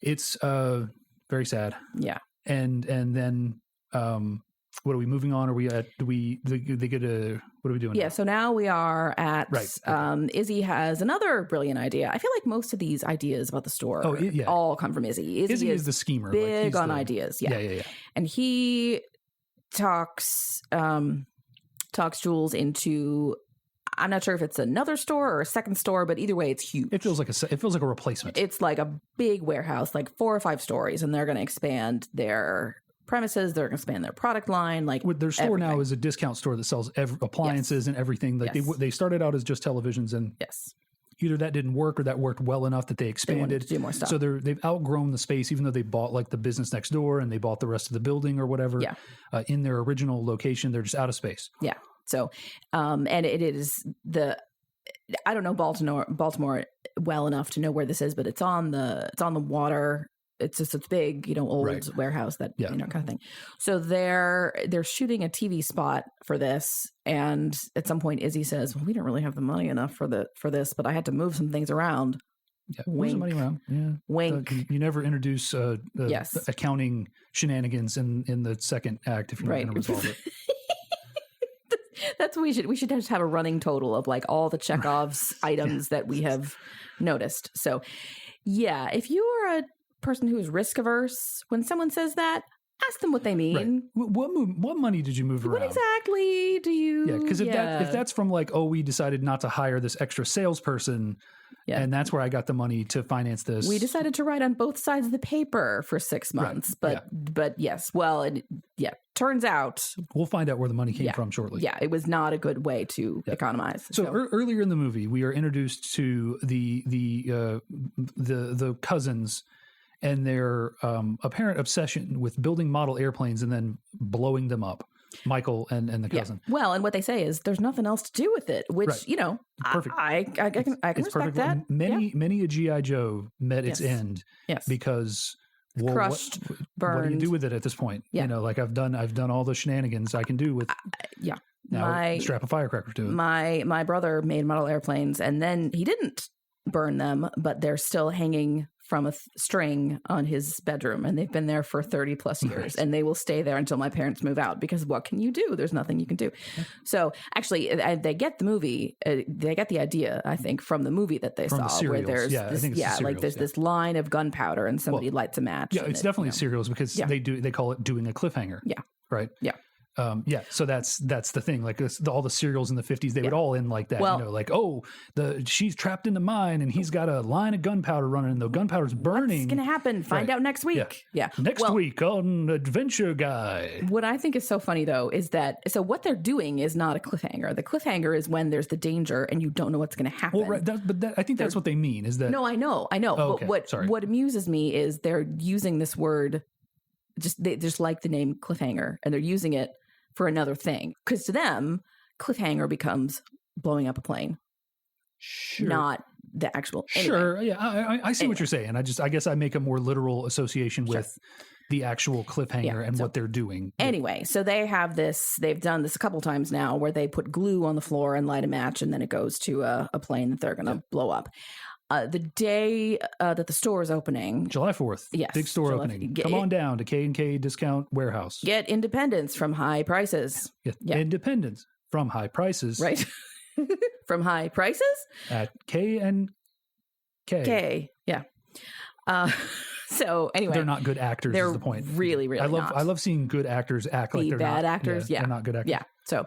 it's very sad. Yeah. And then what are we moving on? Are we at what are we doing? Yeah, now? so now we are at Izzy has another brilliant idea. I feel like most of these ideas about the store all come from Izzy. Izzy is the schemer. Big on ideas. Yeah. And he talks Jules into, I'm not sure if it's another store or a second store, but either way, it's huge. It feels like a replacement. It's like a big warehouse, like 4 or 5 stories, and they're going to expand their premises. They're going to expand their product line. Like, their store now is a discount store that sells appliances and everything. Like, they started out as just televisions, and either that didn't work or that worked well enough that they expanded to do more stuff. So they've outgrown the space, even though they bought like the business next door and they bought the rest of the building or whatever. Yeah. In their original location, they're just out of space. Yeah. So, and it is I don't know Baltimore well enough to know where this is, but it's on the water. It's big, old warehouse that, kind of thing. So they're shooting a TV spot for this. And at some point, Izzy says, well, we didn't really have the money enough for this, but I had to move some things around. Yeah, move some money around. Yeah. Wink. You never introduce accounting shenanigans in the second act if you're not going to resolve it. That's what we should just have a running total of like all the Chekhov's items that we have noticed. So, if you are a person who is risk averse, when someone says that, ask them what they mean. Right. What money did you move around? What exactly do you? Yeah, because if that's from like, we decided not to hire this extra salesperson, and that's where I got the money to finance this. We decided to write on both sides of the paper for 6 months, but yes, turns out we'll find out where the money came from shortly. Yeah, it was not a good way to economize. So earlier in the movie, we are introduced to the cousins and their apparent obsession with building model airplanes and then blowing them up. Michael and the cousin. Yeah. Well, and what they say is there's nothing else to do with it, which, perfect. I can respect perfect. that. Many a G.I. Joe met its end because crushed, burned. What do you do with it at this point? Yeah. Like I've done all the shenanigans I can do with now strap a firecracker to it. My brother made model airplanes and then he didn't burn them, but they're still hanging from a string on his bedroom, and they've been there for 30 plus years, and they will stay there until my parents move out, because what can you do? There's nothing you can do. So actually they get the movie, they get the idea, I think, from the movie that they saw, where there's this line of gunpowder and somebody lights a match. Yeah, it's definitely cereals, because they call it doing a cliffhanger. Yeah. Right? Yeah. So that's the thing. Like all the serials in the 50s, they would all end like that. Well, she's trapped in the mine and he's got a line of gunpowder running and the gunpowder's burning. What's going to happen? Find out next week. Yeah. Next week on Adventure Guy. What I think is so funny though is that what they're doing is not a cliffhanger. The cliffhanger is when there's the danger and you don't know what's going to happen. Well, right. I think that's what they mean. Is that? No, I know. Oh, but what amuses me is they're using this word. They just like the name cliffhanger, and they're using it for another thing, because to them, cliffhanger becomes blowing up a plane, sure. not the actual. Anyway. Sure. Yeah. I see what you're saying. I guess I make a more literal association with the actual cliffhanger and what they're doing. Anyway, so they have this, they've done this a couple times now where they put glue on the floor and light a match, and then it goes to a plane that they're going to blow up. The day that the store is opening, July 4th, yes, big store opening. Come on down to K&K Discount Warehouse. Get independence from high prices. Independence from high prices. Right. From high prices? At K&K. K, yeah. So anyway, they're not good actors. They're is the point. Really, really. I love seeing good actors act like they're bad not actors. They're not good actors. Yeah. So,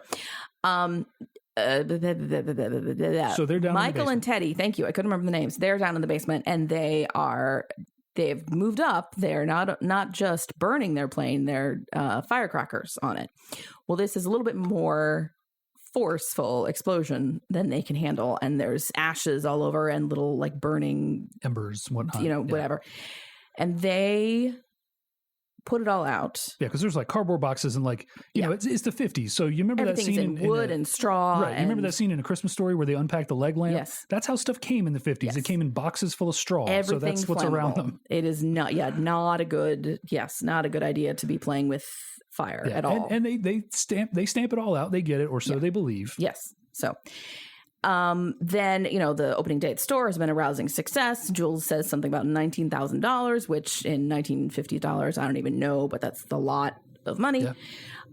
so they're down. Michael in and Teddy. Thank you. I couldn't remember the names. They're down in the basement, and they've moved up. They're not just burning their plane. They're firecrackers on it. Well, this is a little bit more forceful explosion than they can handle, and there's ashes all over and little like burning embers, whatnot. Whatever. And they put it all out. Yeah, because there's like cardboard boxes and like, you know, it's the 50s. So you remember that scene in wood and straw. Right. You remember that scene in A Christmas Story where they unpack the leg lamp? Yes. That's how stuff came in the 50s. Yes. It came in boxes full of straw. So that's what's flammable. around them. It is not a good idea to be playing with fire at all. And they stamp it all out. They get it, or so they believe. Yes. So then, the opening day at the store has been a rousing success. Jules says something about $19,000, which in $1950, I don't even know, but that's a lot of money. Yeah.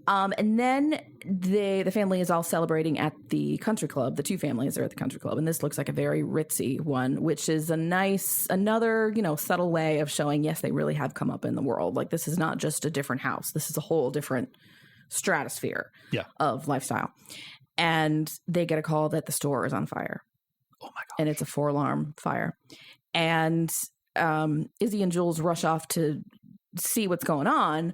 And then the family is all celebrating at the country club. The two families are at the country club, and this looks like a very ritzy one, which is another subtle way of showing, yes, they really have come up in the world. Like, this is not just a different house. This is a whole different stratosphere of lifestyle. And they get a call that the store is on fire. Oh my god! And it's a 4-alarm fire. And Izzy and Jules rush off to see what's going on.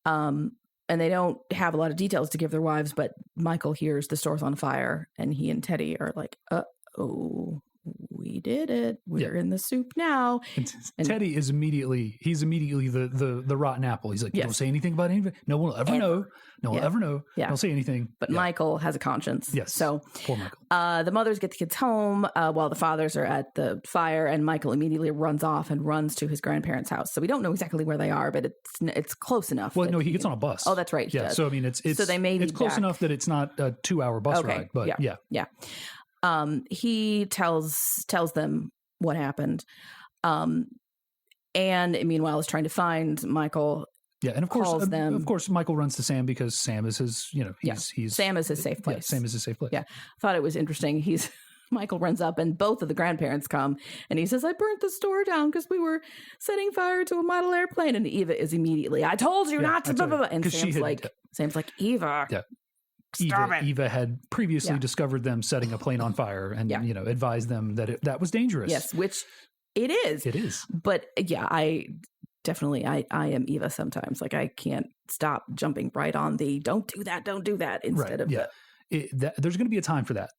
And they don't have a lot of details to give their wives, but Michael hears the store's on fire, and he and Teddy are like, "Uh-oh, we did it. We're in the soup now." And Teddy is immediately the rotten apple. He's like, "Don't say anything about anything. No one will ever know. No one will ever know. Don't say anything." But Michael has a conscience. Yes. So poor Michael. The mothers get the kids home while the fathers are at the fire, and Michael immediately runs off and runs to his grandparents' house. So we don't know exactly where they are, but it's close enough. Well, no, he gets on a bus. Oh, that's right. Yeah. So I mean, it's close enough that it's not a 2-hour bus ride. But yeah. He tells them what happened. And meanwhile is trying to find Michael. Yeah, and of course, Michael runs to Sam because Sam is his, he's Sam is his safe place. Yeah, Sam is his safe place. Yeah, I thought it was interesting. Michael runs up, and both of the grandparents come, and he says, "I burnt the store down because we were setting fire to a model airplane." And Eva is immediately, "I told you not to." Blah, blah, blah. And Sam's like, "Eva, stop it." Eva had previously discovered them setting a plane on fire, and advised them that that was dangerous. Yes, which it is. It is. But I am Eva sometimes. Like, I can't stop jumping right on the don't do that instead of there's going to be a time for that.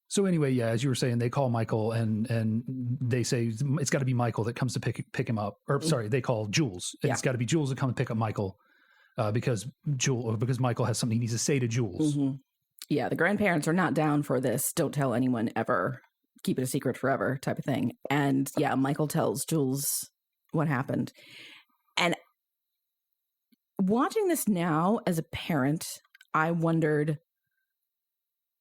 So anyway, as you were saying, they call Michael and they say it's got to be Michael that comes to pick him up. Or sorry, they call Jules. It's got to be Jules to come and pick up Michael because Michael has something he needs to say to Jules. Mm-hmm. Yeah, the grandparents are not down for this. Don't tell anyone ever. Keep it a secret forever type of thing. And Michael tells Jules what happened. And watching this now as a parent, I wondered,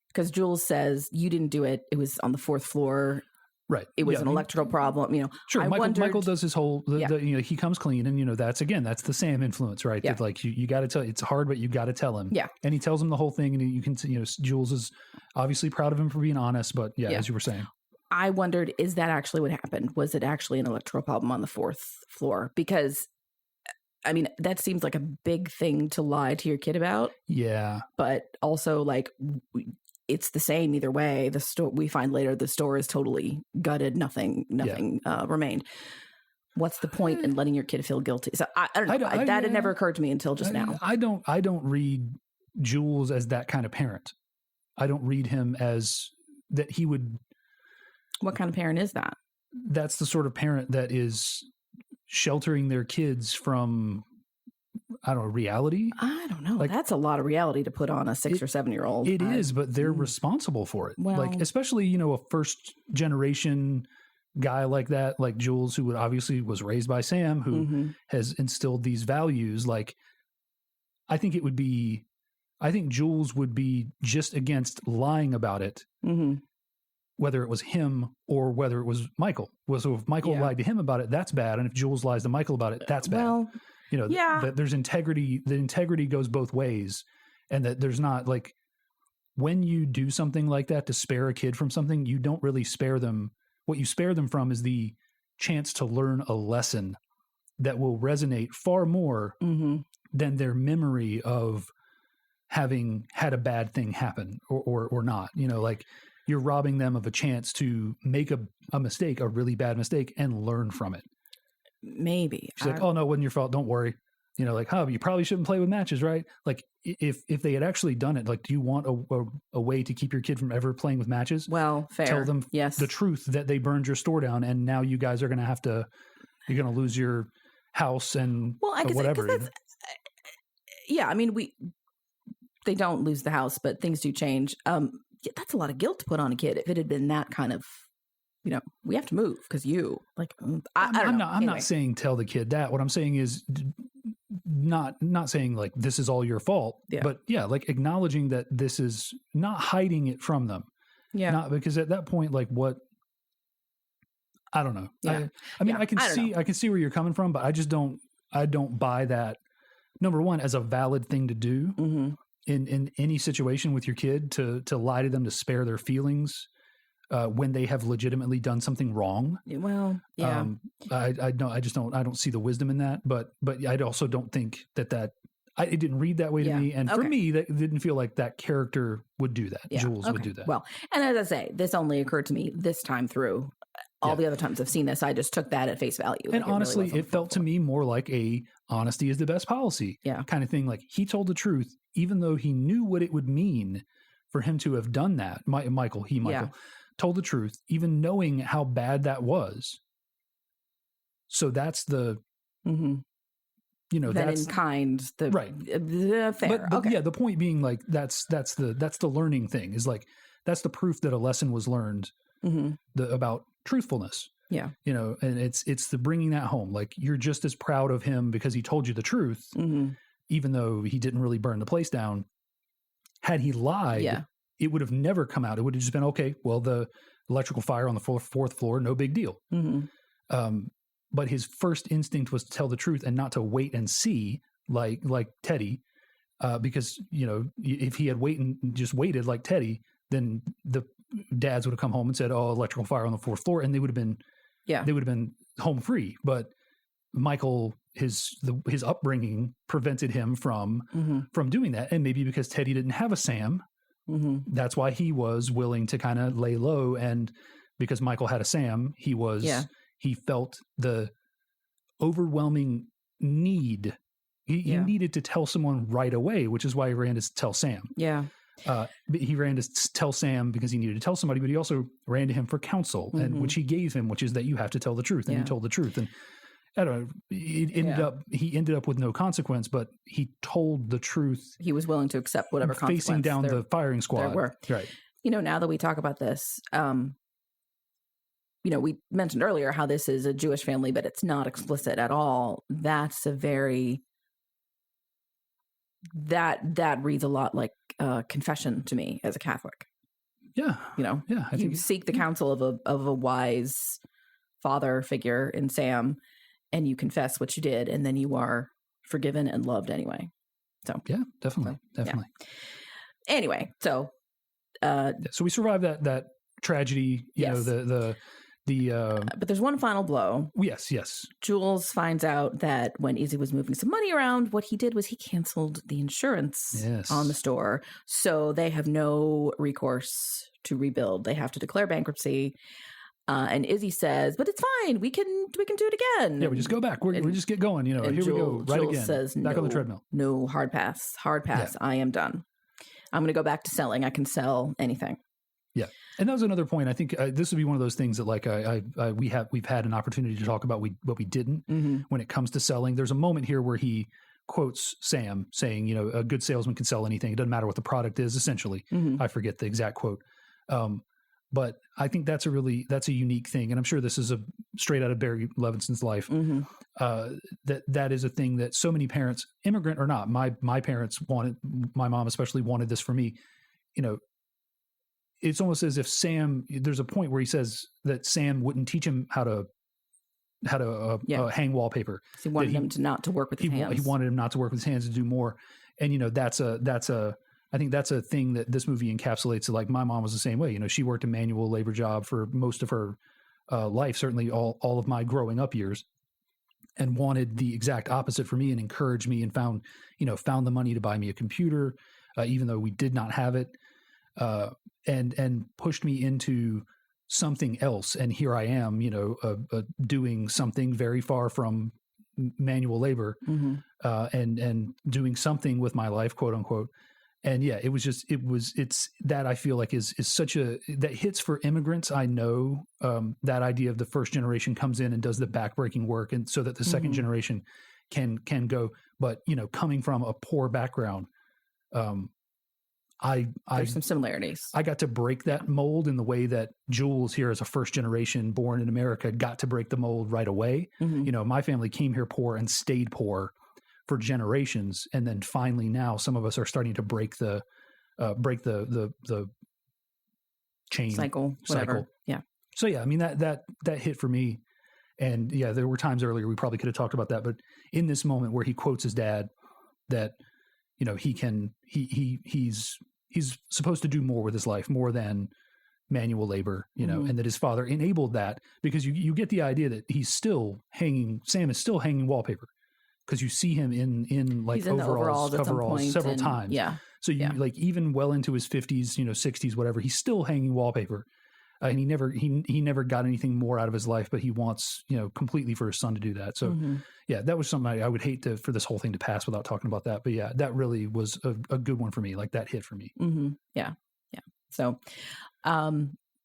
because Jules says, "You didn't do it. It was on the 4th floor. Right. It was an electrical problem." Sure. Michael does his whole, he comes clean, and that's the Sam influence, right? Yeah. That, like, you got to tell, it's hard, but you got to tell him. Yeah. And he tells him the whole thing, and you can, Jules is obviously proud of him for being honest, but as you were saying. I wondered, is that actually what happened? Was it actually an electrical problem on the 4th floor? Because, I mean, that seems like a big thing to lie to your kid about. Yeah. But also, like, it's the same either way. The store, we find later, the store is totally gutted. Nothing remained. What's the point in letting your kid feel guilty? So I don't know. That had never occurred to me until just now. I don't read Jules as that kind of parent. I don't read him as that he would. What kind of parent is that? That's the sort of parent that is sheltering their kids from I don't know, reality. I don't know. Like, that's a lot of reality to put on a 6 or 7 year old. It is, but they're responsible for it. Well, like, especially, you know, a first generation guy like that, like Jules, who obviously was raised by Sam, who has instilled these values. Like, I think Jules would be just against lying about it, whether it was him or whether it was Michael. Well, so if Michael lied to him about it, that's bad. And if Jules lies to Michael about it, that's bad. Well, you know, that there's integrity. The integrity goes both ways, and that there's not like, when you do something like that to spare a kid from something, you don't really spare them. What you spare them from is the chance to learn a lesson that will resonate far more than their memory of having had a bad thing happen or not. You know, like, you're robbing them of a chance to make a mistake, a really bad mistake, and learn from it. Maybe. She's like, oh, no, it wasn't your fault. Don't worry. You know, like, you probably shouldn't play with matches, right? Like, if they had actually done it, like, do you want a way to keep your kid from ever playing with matches? Well, fair. Tell them yes. the truth that they burned your store down, and now you guys are going to you're going to lose your house and whatever. Yeah, I mean, they don't lose the house, but things do change. That's a lot of guilt to put on a kid. If it had been that kind of, you know, we have to move because you like. I don't know. I'm not saying tell the kid that. What I'm saying is not saying like this is all your fault, but like acknowledging that this is, not hiding it from them. Yeah. Not because at that point, like, what? I don't know. Yeah. I mean, I can see where you're coming from, but I don't buy that. Number one, as a valid thing to do in any situation with your kid, to lie to them to spare their feelings when they have legitimately done something wrong. Well, yeah. I don't see the wisdom in that, but I also don't think that it didn't read that way to me. And for me, that didn't feel like that character would do that. Yeah. Jules would do that. Well, and as I say, this only occurred to me this time through. All the other times I've seen this, I just took that at face value. And honestly, it felt to me more like a honesty is the best policy kind of thing. Like, he told the truth, even though he knew what it would mean for him to have done that. Michael told the truth, even knowing how bad that was. So that's the, you know, that's in kind, fair. But yeah, the point being, like, that's the learning thing, is like, that's the proof that a lesson was learned about truthfulness. Yeah. You know, and it's the bringing that home. Like, you're just as proud of him because he told you the truth, even though he didn't really burn the place down. Had he lied, it would have never come out. It would have just been, okay, well, the electrical fire on the fourth floor, no big deal. But his first instinct was to tell the truth and not to wait and see like Teddy, because, you know, if he had waited like Teddy, then the dads would have come home and said, oh, electrical fire on the fourth floor. And they would have been home free. But Michael, his upbringing prevented him from doing that. And maybe because Teddy didn't have a Sam, that's why he was willing to kind of lay low. And because Michael had a Sam, he felt the overwhelming need. He needed to tell someone right away, which is why he ran to tell Sam. Yeah. He ran to tell Sam because he needed to tell somebody, but he also ran to him for counsel, and which he gave him, which is that you have to tell the truth. And he told the truth. And I don't know, he ended up with no consequence, but he told the truth. He was willing to accept whatever consequence. Facing down the firing squad. There were. Right. You know, now that we talk about this, you know, we mentioned earlier how this is a Jewish family, but it's not explicit at all. That's a very, that reads a lot like confession to me as a Catholic. Yeah. You know, I think seek the counsel of a wise father figure in Sam, and you confess what you did, and then you are forgiven and loved anyway. So yeah, definitely. Yeah. Anyway, so we survived that tragedy. You know, the but there's one final blow. Yes. Jules finds out that when Izzy was moving some money around, what he did was he canceled the insurance on the store. So they have no recourse to rebuild. They have to declare bankruptcy. And Izzy says, but it's fine. We can do it again. Yeah, we just go back. We just get going. You know, here we go. Right Jules again. Says, back on the treadmill. No, hard pass. Yeah. I am done. I'm going to go back to selling. I can sell anything. Yeah. And that was another point. I think this would be one of those things that like we've had an opportunity to talk about what we didn't when it comes to selling. There's a moment here where he quotes Sam saying, a good salesman can sell anything. It doesn't matter what the product is, essentially. I forget the exact quote. But I think that's a unique thing. And I'm sure this is a straight out of Barry Levinson's life. That is a thing that so many parents, immigrant or not, my parents wanted, my mom especially wanted this for me. It's almost as if Sam, there's a point where he says that Sam wouldn't teach him how to hang wallpaper. So he wanted him not to work with his hands. He wanted him not to work with his hands, to do more. And, I think that's a thing that this movie encapsulates. Like my mom was the same way. She worked a manual labor job for most of her life, certainly all of my growing up years, and wanted the exact opposite for me and encouraged me and found the money to buy me a computer, even though we did not have it, and pushed me into something else. And here I am, doing something very far from manual labor, and doing something with my life, quote unquote. And yeah, it's that I feel like is such that hits for immigrants. I know, that idea of the first generation comes in and does the backbreaking work. And so that the second generation can go, but coming from a poor background, there's some similarities. I got to break that mold in the way that Jules here as a first generation born in America got to break the mold right away. My family came here poor and stayed poor for generations. And then finally now some of us are starting to break the chain cycle. Whatever. Yeah. So yeah, I mean, that hit for me. And yeah, there were times earlier we probably could have talked about that, but in this moment where he quotes his dad that, he's supposed to do more with his life, more than manual labor, and that his father enabled that, because you get the idea that Sam is still hanging wallpaper, because you see him in like overalls several times. Yeah. So like even well into his 50s, 60s, whatever, he's still hanging wallpaper. And he never got anything more out of his life, but he wants, completely for his son to do that. So yeah, that was something I would hate for this whole thing to pass without talking about that. But yeah, that really was a good one for me. Like that hit for me. Yeah. Yeah.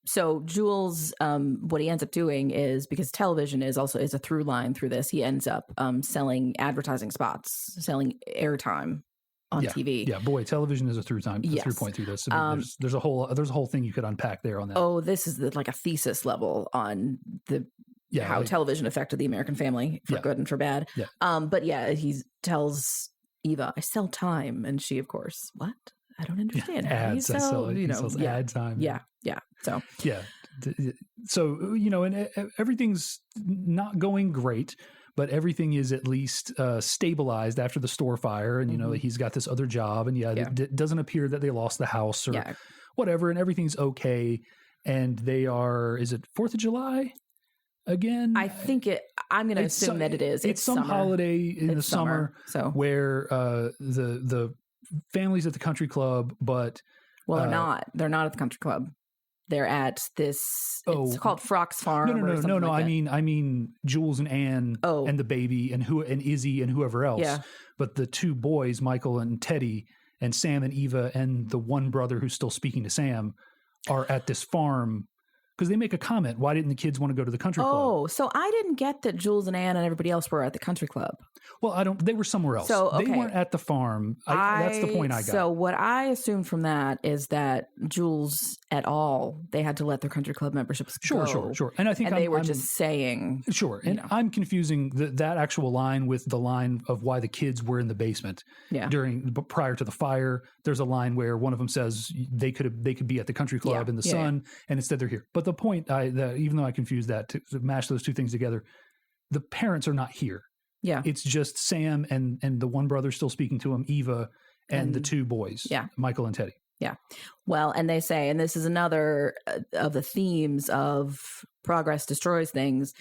So Jules, what he ends up doing is, because television is a through line through this, he ends up selling advertising spots, selling airtime on TV. Yeah, boy, television is a through point through this. I mean, there's a whole thing you could unpack there on that. Oh, this is like a thesis level on how television affected the American family for good and for bad. Yeah. But yeah, he tells Eva, "I sell time," and she, of course, what? I don't understand. Ads. He sells ad time. Yeah. Yeah. So yeah. So and everything's not going great, but everything is at least stabilized after the store fire. And, he's got this other job, and it doesn't appear that they lost the house or whatever, and everything's okay. And they are, is it 4th of July again? I think I'm going to assume that it is. It's some summer. holiday in the summer where the family's at the country club, but. Well, they're not at the country club. They're at this. It's called Frock's Farm. No. I mean Jules and Anne and the baby and Izzy and whoever else. Yeah. But the two boys, Michael and Teddy, and Sam and Eva, and the one brother who's still speaking to Sam, are at this farm. Because they make a comment, why didn't the kids want to go to the country club? Oh, so I didn't get that Jules and Anne and everybody else were at the country club. Well, they were somewhere else. So, okay. They weren't at the farm. That's the point I got. So what I assumed from that is that Jules et al., they had to let their country club memberships go. Sure. And I think they were just saying. Sure. And I'm confusing that actual line with the line of why the kids were in the basement. Yeah. Prior to the fire. There's a line where one of them says they could be at the country club in the sun, and instead they're here. But the point, even though I confused that, to mash those two things together, the parents are not here. Yeah. It's just Sam and the one brother still speaking to him, Eva, and the two boys, Michael and Teddy. Yeah. Well, and they say, and this is another of the themes of progress destroys things,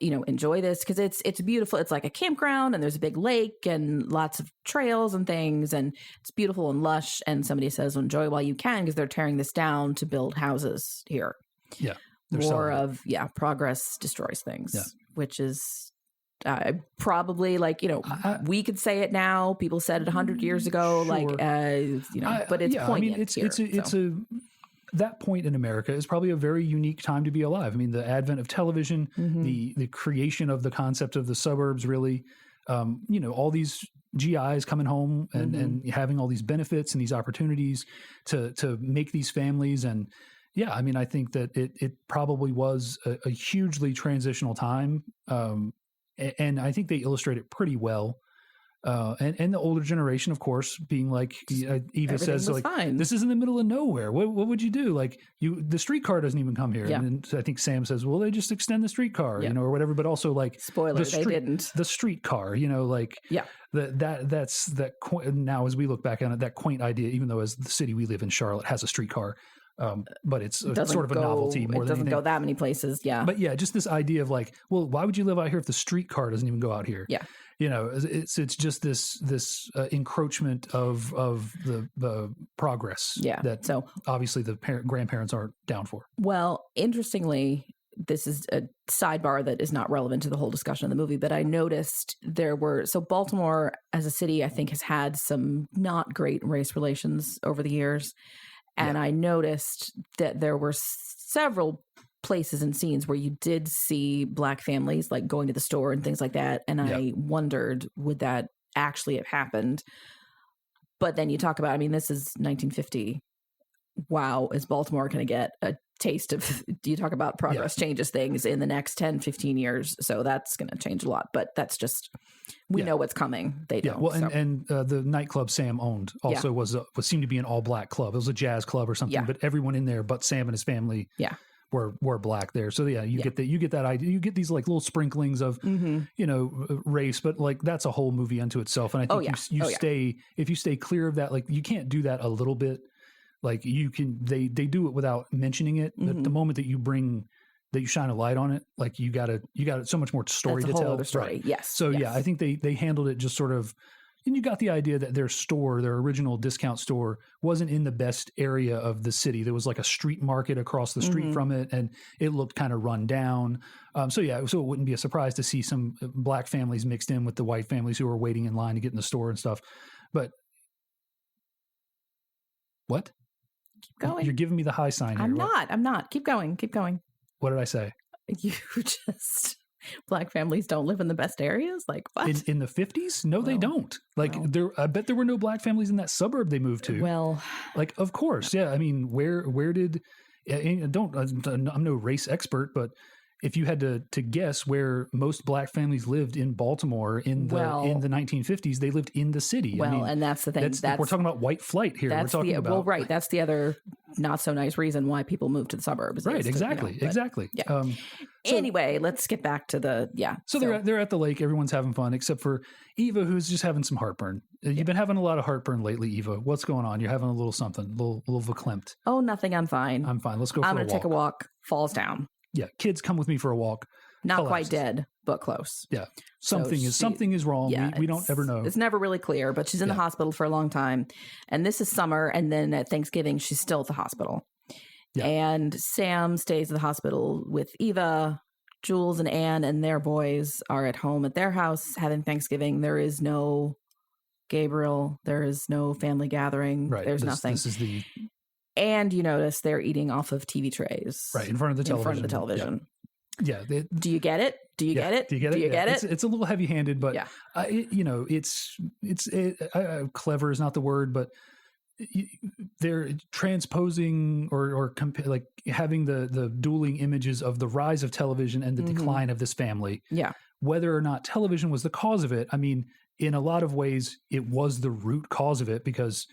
enjoy this because it's beautiful. It's like a campground and there's a big lake and lots of trails and things, and it's beautiful and lush. And somebody says, well, enjoy while you can, because they're tearing this down to build houses here. Yeah. Progress destroys things, which is probably we could say it now. People said it 100 years ago, but it's poignant. That point in America is probably a very unique time to be alive. I mean, the advent of television, the creation of the concept of the suburbs, really, all these GIs coming home and having all these benefits and these opportunities to make these families. And yeah, I mean, I think that it probably was a hugely transitional time. And I think they illustrate it pretty well. And the older generation, of course, being like Eva says, like, fine. This is in the middle of nowhere. What would you do? Like, the streetcar doesn't even come here. Yeah. And I think Sam says, well, they just extend the streetcar, or whatever. But also, like, spoiler, they didn't. The streetcar, like, that's that. Now, as we look back on it, that quaint idea, even though as the city we live in, Charlotte, has a streetcar. But it's sort of a novelty more than anything. It doesn't go that many places. Yeah. But yeah, just this idea of like, well, why would you live out here if the streetcar doesn't even go out here? Yeah. It's just this encroachment of the progress. Yeah. That so obviously the grandparents aren't down for. Well, interestingly, this is a sidebar that is not relevant to the whole discussion of the movie, but I noticed Baltimore as a city, I think, has had some not great race relations over the years. And I noticed that there were several places and scenes where you did see Black families like going to the store and things like that. And I wondered, would that actually have happened? But then you talk about, I mean, this is 1950. Wow, is Baltimore going to get a taste of, you talk about progress changes things in the next 10, 15 years. So that's going to change a lot. But that's just, we know what's coming. They don't. Well, and the nightclub Sam owned also was seemed to be an all black club. It was a jazz club or something, but everyone in there but Sam and his family were black there. So you get that idea. You get these like little sprinklings of, race, but like that's a whole movie unto itself. And I think if you stay clear of that, like you can't do that a little bit. Like you can, they do it without mentioning it. The moment that you shine a light on it, like you got so much more story to tell. Other story. Right. Yes. So I think they handled it just sort of, and you got the idea that their original discount store wasn't in the best area of the city. There was like a street market across the street from it, and it looked kind of run down. So it wouldn't be a surprise to see some Black families mixed in with the white families who were waiting in line to get in the store and stuff. But what? Keep going. You're giving me the high sign here. I'm not. Keep going. What did I say? You just, Black families don't live in the best areas? Like what? In the 50s? No, they don't. Like I bet there were no Black families in that suburb they moved to. Well, like, of course. Yeah. I mean, where did, I'm no race expert, but if you had to guess where most Black families lived in Baltimore in the 1950s, they lived in the city. Well, I mean, and that's the thing. We're talking about white flight here. We're talking about. Well, right. That's the other not so nice reason why people move to the suburbs. Right. Exactly. Exactly. Yeah. Anyway, let's get back to the So they're at the lake. Everyone's having fun except for Eva, who's just having some heartburn. You've been having a lot of heartburn lately, Eva. What's going on? You're having a little something, a little verklempt. Oh, nothing. I'm fine. I'm fine. Let's go for a walk. I'm going to take a walk. Falls down. Yeah, kids, come with me for a walk. Not quite dead, but close. Yeah, something is wrong. Yeah, we don't ever know. It's never really clear, but she's in the hospital for a long time. And this is summer, and then at Thanksgiving, she's still at the hospital. Yeah. And Sam stays at the hospital with Eva. Jules and Anne and their boys are at home at their house having Thanksgiving. There is no Gabriel. There is no family gathering. Right. There's nothing. This is the... And you notice they're eating off of TV trays. Right, in front of the television. Yeah. Do you get it? Do you get it? Do you get it? It's a little heavy-handed, but it's clever is not the word, but they're transposing or like having the dueling images of the rise of television and the decline of this family. Yeah. Whether or not television was the cause of it, I mean, in a lot of ways, it was the root cause of it because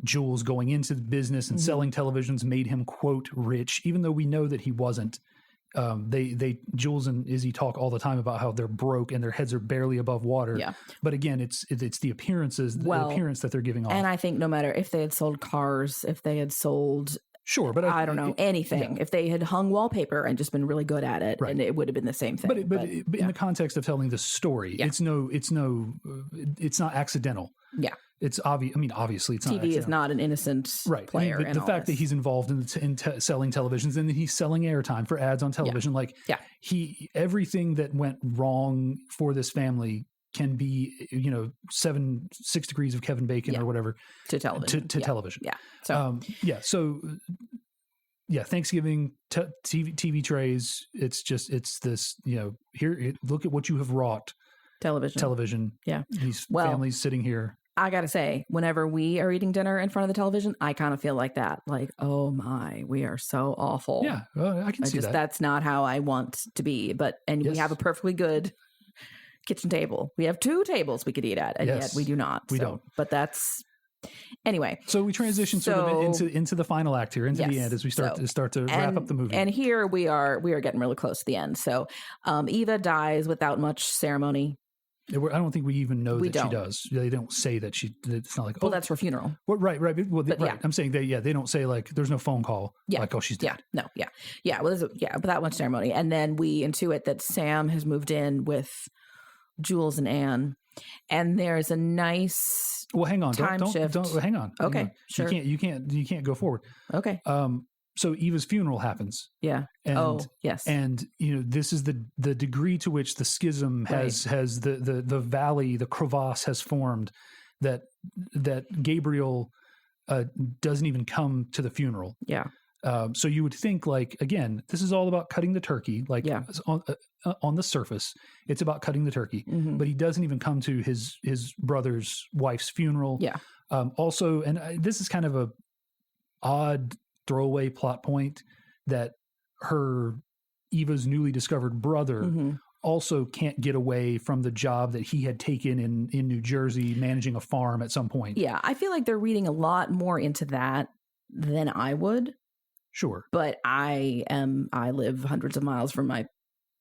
Jules going into the business and selling televisions made him, quote, rich, even though we know that he wasn't. Jules and Izzy talk all the time about how they're broke and their heads are barely above water. Yeah. But again, it's the appearance that they're giving off. And I think no matter if they had sold cars, if they had sold, sure, but I don't know, anything, if they had hung wallpaper and just been really good at it, right. and it would have been the same thing. But in the context of telling the story, it's not accidental. Yeah. It's obvious. I mean, obviously, it's not. TV is not an innocent player. I mean, the fact that he's involved in selling televisions and that he's selling airtime for ads on television, everything that went wrong for this family can be, 6 degrees of Kevin Bacon or whatever to television. To television. Yeah. So, Thanksgiving TV trays. It's this. Here, look at what you have wrought. television. Yeah. These families sitting here. I got to say, whenever we are eating dinner in front of the television, I kind of feel like that. Like, oh my, we are so awful. Yeah, I can see that. That's not how I want to be. And we have a perfectly good kitchen table. We have 2 tables we could eat at, and yet we do not. We don't. But that's... Anyway. So we transition sort of into the final act here, into the end, as we start to wrap up the movie. And here we are getting really close to the end. So Eva dies without much ceremony. I don't think we even know that she does. They don't say that she. It's not like, well, that's her funeral. Well, right. Well, right. I'm saying they don't say like there's no phone call. Yeah. Like, oh, she's dead. Yeah. No. Yeah. Well, without much ceremony, and then we intuit that Sam has moved in with Jules and Anne, and there's a nice. Well, hang on. Time shift. Don't hang on. Okay. Hang on. Sure. You can't go forward. Okay. So Eva's funeral happens. Yeah. And, yes. And this is the degree to which the schism has the valley, the crevasse has formed that Gabriel doesn't even come to the funeral. Yeah. So you would think, like, again, this is all about cutting the turkey. Like, on the surface, it's about cutting the turkey. Mm-hmm. But he doesn't even come to his brother's wife's funeral. Yeah. Also, and this is kind of a odd throwaway plot point, that Eva's newly discovered brother also can't get away from the job that he had taken in New Jersey, managing a farm at some point. Yeah, I feel like they're reading a lot more into that than I would. Sure. But I live hundreds of miles from my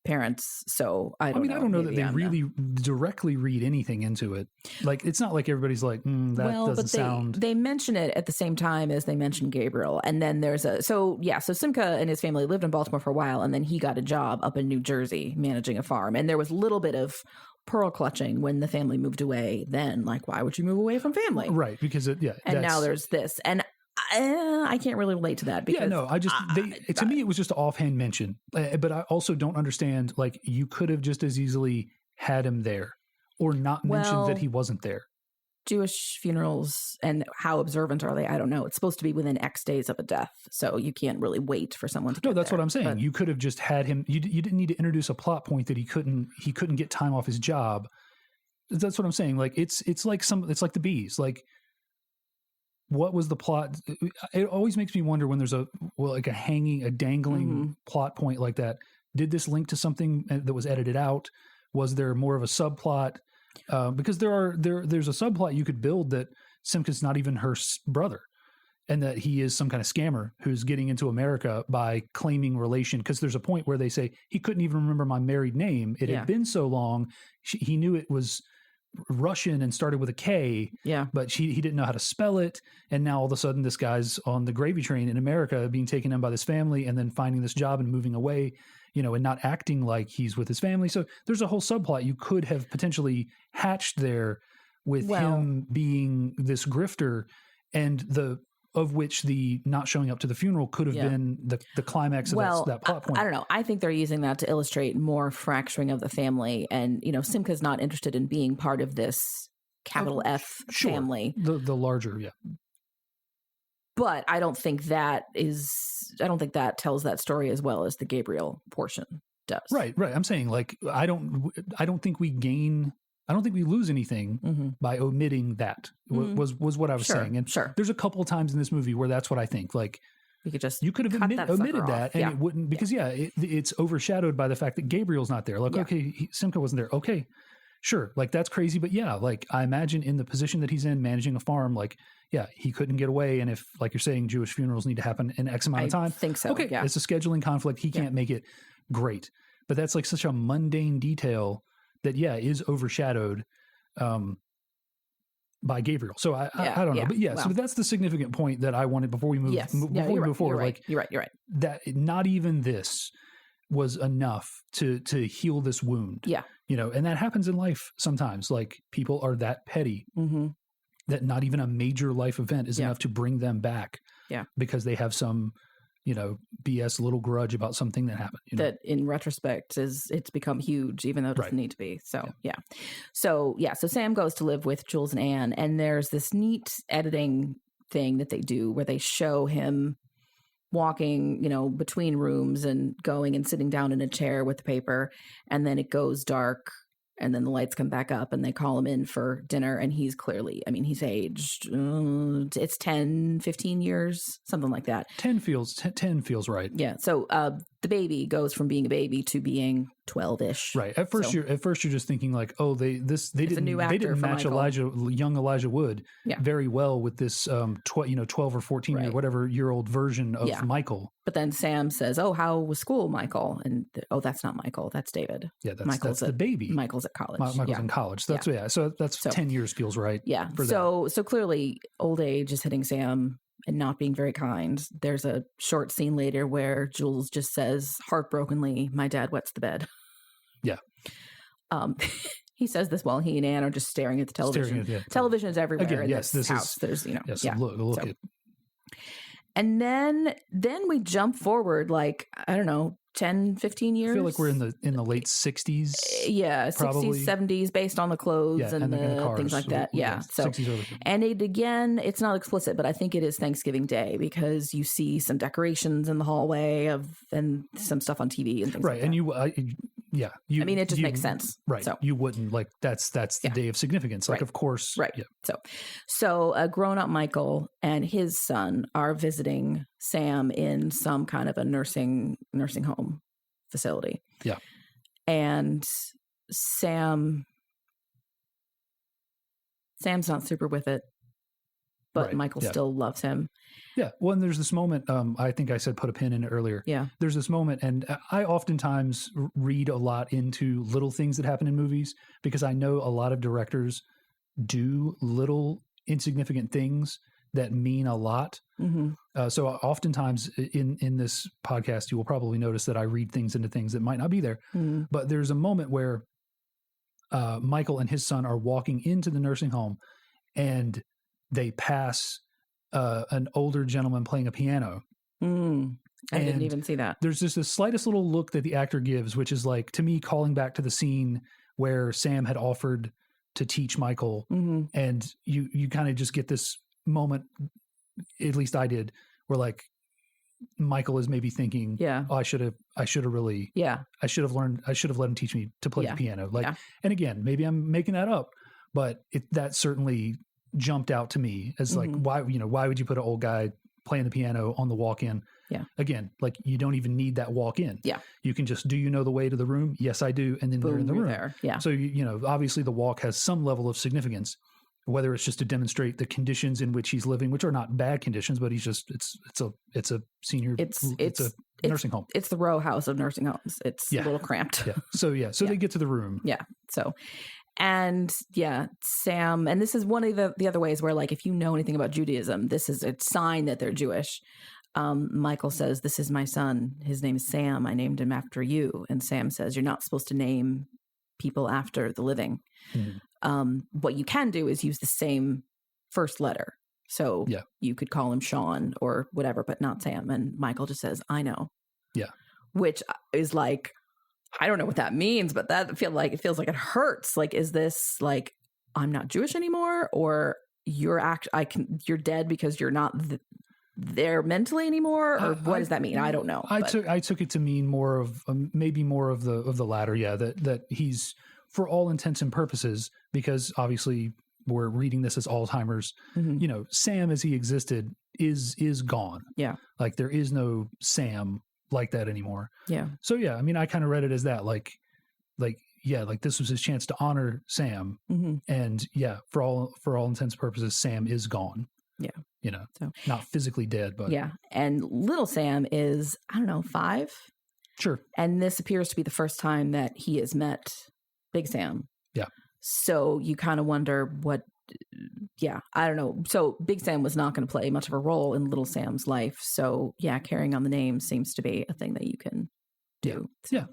parents, so I don't know. I don't know that they really directly read anything into it. Like, it's not like everybody's like, doesn't sound. They mention it at the same time as they mention Gabriel. And then there's so Simca and his family lived in Baltimore for a while, and then he got a job up in New Jersey managing a farm. And there was a little bit of pearl clutching when the family moved away. Then, like, why would you move away from family? Right, because and now there's this. And I can't really relate to that. Because to me, it was just an offhand mention. But I also don't understand, like, you could have just as easily had him there or not mentioned that he wasn't there. Jewish funerals, and how observant are they? I don't know. It's supposed to be within X days of a death, so you can't really wait for someone to. No, that's what I'm saying. You could have just had him. You didn't need to introduce a plot point that he couldn't get time off his job. That's what I'm saying. Like, it's like the bees. Like, what was the plot? It always makes me wonder when there's a dangling plot point like that. Did this link to something that was edited out? Was there more of a subplot? Because there's a subplot you could build that Simca's not even her brother, and that he is some kind of scammer who's getting into America by claiming relation. Because there's a point where they say he couldn't even remember my married name. It had been so long. He knew it was Russian and started with a K, but he didn't know how to spell it. And now all of a sudden this guy's on the gravy train in America, being taken in by this family, and then finding this job and moving away, and not acting like he's with his family. So there's a whole subplot you could have potentially hatched there with him being this grifter, and of which the not showing up to the funeral could have been the climax of that plot point. I don't know. I think they're using that to illustrate more fracturing of the family. And, Simca's not interested in being part of this capital F family. The larger, But I don't think that tells that story as well as the Gabriel portion does. Right. I'm saying, like, I don't think we lose anything by omitting that. Was what I was saying. And there's a couple of times in this movie where that's what I think. Like, you could have omitted that, and it wouldn't, because it's overshadowed by the fact that Gabriel's not there. Like, okay, Simca wasn't there. Okay, sure. Like, that's crazy, but like, I imagine in the position that he's in, managing a farm, like, he couldn't get away. And if, like you're saying, Jewish funerals need to happen in X amount of time, I think so. Okay, it's a scheduling conflict. He can't make it. Great, but that's like such a mundane detail that is overshadowed by Gabriel. So I don't know, but so that's the significant point that I wanted before we move. You're right. That not even this was enough to heal this wound. Yeah, and that happens in life sometimes. Like, people are that petty that not even a major life event is enough to bring them back. Yeah, because they have some BS little grudge about something that happened. That in retrospect it's become huge, even though it doesn't need to be. So, So Sam goes to live with Jules and Anne, and there's this neat editing thing that they do where they show him walking, between rooms and going and sitting down in a chair with the paper, and then it goes dark. And then the lights come back up and they call him in for dinner. And he's clearly, I mean, he's aged, it's 10, 15 years, something like that. 10 feels right. Yeah. So the baby goes from being a baby to being 12-ish. Right. At first you're just thinking like, oh, they didn't match young Elijah Wood very well with this 12 or 14 or whatever year old version of Michael. But then Sam says, "Oh, how was school, Michael?" And that's not Michael, that's David. Yeah, that's the baby. Michael's at college. Michael's in college. So that's 10 years feels right. Yeah. So clearly old age is hitting Sam and not being very kind. There's a short scene later where Jules just says heartbrokenly, "My dad wets the bed." Yeah. He says this while he and Anne are just staring at the television. Television is everywhere again, in this house. There's, Look at. And then we jump forward, like, I don't know, 10, 15 years. I feel like we're in the late 60s. Yeah, probably. 60s, 70s, based on the clothes and the cars, things like that. Yeah. So, 60s and it's not explicit, but I think it is Thanksgiving Day because you see some decorations in the hallway and some stuff on TV and things like that. And it just makes sense. Right. So, you wouldn't like that's the day of significance. Like, of course. Right. Yeah. So a grown-up Michael and his son are visiting Sam in some kind of a nursing home facility. Yeah. And Sam's not super with it, but Michael still loves him. Yeah. Well, and there's this moment, I think I said put a pin in it earlier. Yeah. There's this moment, and I oftentimes read a lot into little things that happen in movies because I know a lot of directors do little insignificant things that mean a lot. Mm-hmm. So oftentimes in this podcast, you will probably notice that I read things into things that might not be there. Mm-hmm. But there's a moment where Michael and his son are walking into the nursing home and they pass an older gentleman playing a piano. I didn't even see that. There's just the slightest little look that the actor gives, which is like, to me, calling back to the scene where Sam had offered to teach Michael. Mm-hmm. And you kind of just get this moment, at least I did, where like Michael is maybe thinking, oh, I should have really, I should have let him teach me to play the piano. Like, and again, maybe I'm making that up, but that certainly jumped out to me as like, why would you put an old guy playing the piano on the walk-in? Yeah. Again, like you don't even need that walk-in. Yeah. You can just, do you know the way to the room? Yes, I do. And then they're in the room. There. Yeah. So, obviously the walk has some level of significance, whether it's just to demonstrate the conditions in which he's living, which are not bad conditions, but he's just, it's a senior, it's a nursing home. It's the row house of nursing homes. It's a little cramped. Yeah. So, they get to the room. Yeah. So, and Sam, and this is one of the other ways where, like, if you know anything about Judaism, this is a sign that they're Jewish. Michael says, "This is my son. His name is Sam. I named him after you." And Sam says, "You're not supposed to name people after the living. Mm-hmm. What you can do is use the same first letter. So you could call him Sean or whatever, but not Sam." And Michael just says, "I know." Yeah. Which is like, I don't know what that means, but it feels like it hurts. Like, is this like, I'm not Jewish anymore, or you're dead because you're not there mentally anymore, or what does that mean? I don't know. I took it to mean more of maybe more of the latter. Yeah, that he's, for all intents and purposes, because obviously we're reading this as Alzheimer's. Mm-hmm. Sam as he existed is gone. Yeah, like there is no Sam like that anymore. Yeah. So I mean, I kind of read it as that, like this was his chance to honor Sam, and for all intents and purposes, Sam is gone. Yeah. So, not physically dead, but and little Sam is, I don't know, 5. Sure. And this appears to be the first time that he has met Big Sam. Yeah. So you kind of wonder I don't know. So Big Sam was not going to play much of a role in little Sam's life. So carrying on the name seems to be a thing that you can do. Yeah.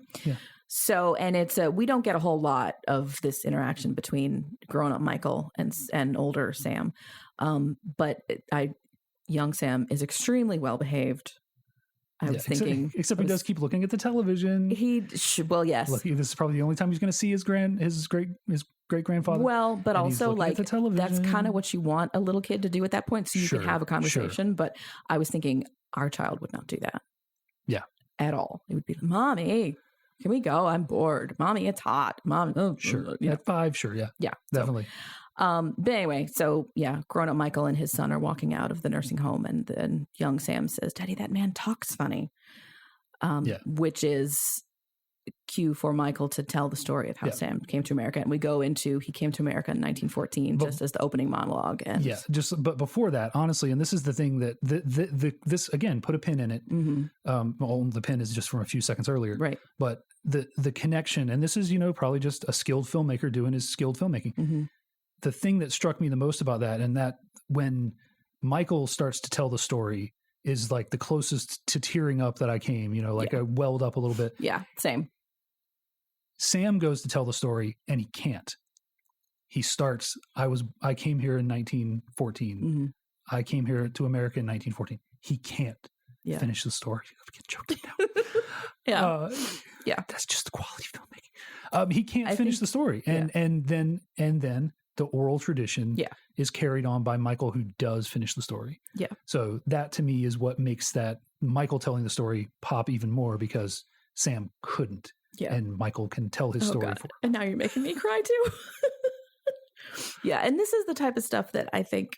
So, and it's we don't get a whole lot of this interaction between grown-up Michael and older Sam. But young Sam is extremely well behaved. I was thinking, except he does keep looking at the television. Well, yes. Look, this is probably the only time he's going to see his great grandfather. Well, but also like that's kind of what you want a little kid to do at that point, so you can have a conversation. Sure. But I was thinking our child would not do that. Yeah, at all. It would be, "Mommy, Can we go? I'm bored. Mommy, it's hot. Mom, oh, Sure. yeah. At 5, sure. Yeah. Yeah. Definitely. But anyway, so yeah, grown up Michael and his son are walking out of the nursing home, and then young Sam says, "Daddy, that man talks funny," which is cue for Michael to tell the story of how Sam came to America. And we go into he came to America in 1914, just as the opening monologue. And but before that, honestly, and this is the thing that this again, put a pin in it. Well, the pin is just from a few seconds earlier, right? But the connection, and this is probably just a skilled filmmaker doing his skilled filmmaking. The thing that struck me the most about that, and that when Michael starts to tell the story, is like the closest to tearing up that I came. I welled up a little bit. Yeah, same. Sam goes to tell the story and he can't. He starts, I came here in 1914. I came here to America in 1914. He can't finish the story. I'm joking now. That's just the quality of filmmaking. He can't finish the story. And then the oral tradition is carried on by Michael, who does finish the story. Yeah. So that to me is what makes that Michael telling the story pop even more, because Sam couldn't. Yeah. And Michael can tell his story for him. And now you're making me cry too. Yeah. And this is the type of stuff that I think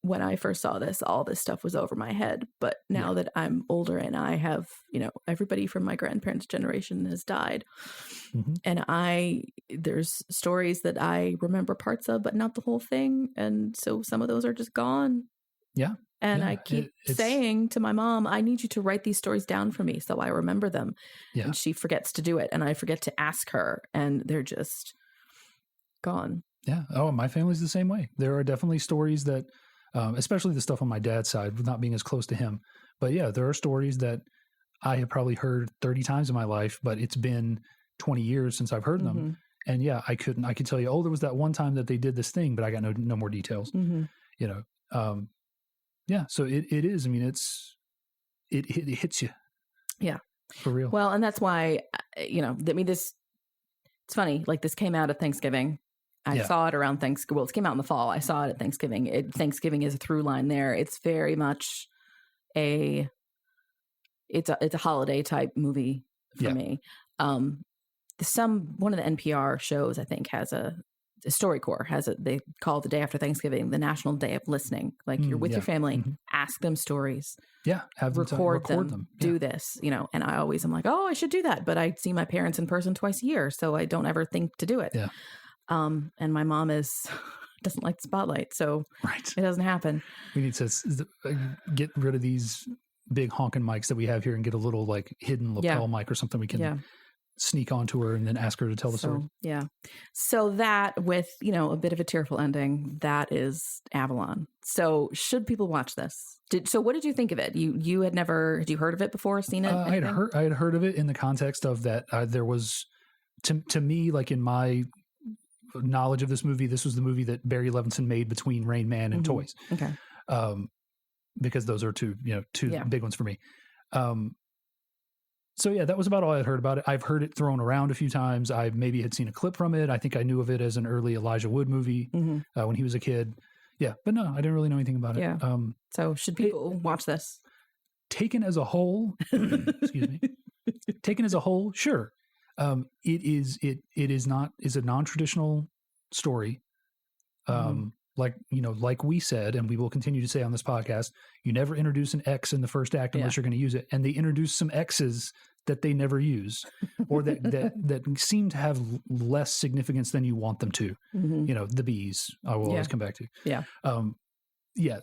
when I first saw this, all this stuff was over my head. But now that I'm older and I have, everybody from my grandparents' generation has died. And there's stories that I remember parts of, but not the whole thing. And so some of those are just gone. Yeah. And I keep saying to my mom, I need you to write these stories down for me so I remember them. Yeah. And she forgets to do it. And I forget to ask her. And they're just gone. Yeah. Oh, my family's the same way. There are definitely stories that, especially the stuff on my dad's side, not being as close to him. But yeah, there are stories that I have probably heard 30 times in my life, but it's been 20 years since I've heard them. And yeah, I could tell you, there was that one time that they did this thing, but I got no more details. Yeah, so it is. I mean, it hits you. Yeah, for real. Well, and that's why it's funny. Like, this came out at Thanksgiving. I saw it around Thanksgiving. Well, it came out in the fall. I saw it at Thanksgiving. Thanksgiving is a through line there. It's very much it's a holiday type movie for me. One of the NPR shows, I think, has a StoryCorps they call the day after Thanksgiving the National Day of Listening. Like, you're with your family, ask them stories. Yeah, record them. Do this, and I always am like, I should do that, but I see my parents in person twice a year, so I don't ever think to do it. Yeah. And my mom doesn't like the spotlight, so it doesn't happen. We need to get rid of these big honking mics that we have here and get a little like hidden lapel mic or something we can sneak onto her and then ask her to tell the story. Yeah. So that, with, a bit of a tearful ending, that is Avalon. So should people watch this? So what did you think of it? Had you heard of it before, seen it? I had heard of it in the context of that there was, to me, like in my knowledge of this movie, this was the movie that Barry Levinson made between Rain Man and Toys. Okay. Because those are two big ones for me. So yeah, that was about all I had heard about it. I've heard it thrown around a few times. I maybe had seen a clip from it. I think I knew of it as an early Elijah Wood movie when he was a kid. Yeah, but no, I didn't really know anything about it. Yeah. So should people watch this? Taken as a whole, excuse me. Taken as a whole, sure. It is a non-traditional story. Like we said, and we will continue to say on this podcast, you never introduce an X in the first act unless you're going to use it. And they introduce some X's that they never use, or that seem to have less significance than you want them to. The bees, I will always come back to. Yeah.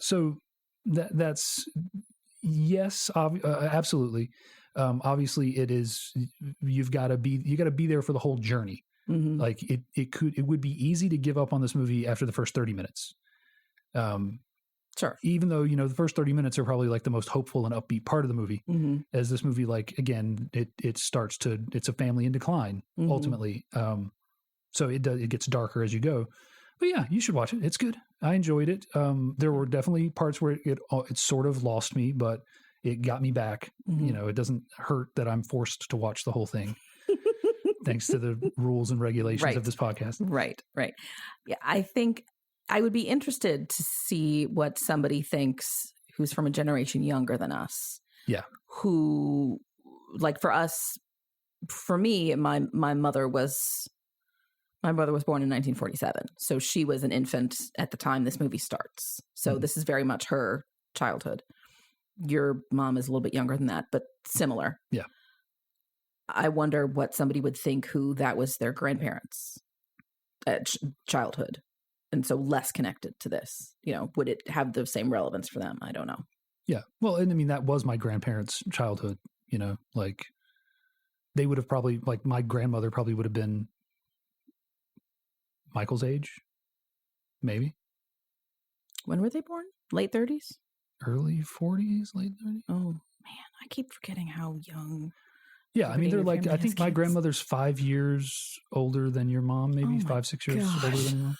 So that's yes, absolutely. Obviously it is, you got to be there for the whole journey. Like it would be easy to give up on this movie after the first 30 minutes. Sure. Even though, the first 30 minutes are probably like the most hopeful and upbeat part of the movie, as this movie, like, again, it's a family in decline ultimately. So it gets darker as you go, but yeah, you should watch it. It's good. I enjoyed it. There were definitely parts where it sort of lost me, but it got me back. It doesn't hurt that I'm forced to watch the whole thing. Thanks to the rules and regulations of this podcast. Right. Yeah, I think I would be interested to see what somebody thinks who's from a generation younger than us. Yeah. Who, like, for us, for me, my mother was born in 1947, so she was an infant at the time this movie starts. So this is very much her childhood. Your mom is a little bit younger than that, but similar. Yeah. I wonder what somebody would think who that was their grandparents' childhood, and so less connected to this. Would it have the same relevance for them? I don't know. Yeah. Well, and I mean, that was my grandparents' childhood, like they would have probably, like my grandmother probably would have been Michael's age, maybe. When were they born? Late 30s? Early 40s, late 30s? Oh, man. I keep forgetting how young. Yeah. I mean, they're like, I think my grandmother's 5 years older than your mom, maybe 5-6 years older than your mom.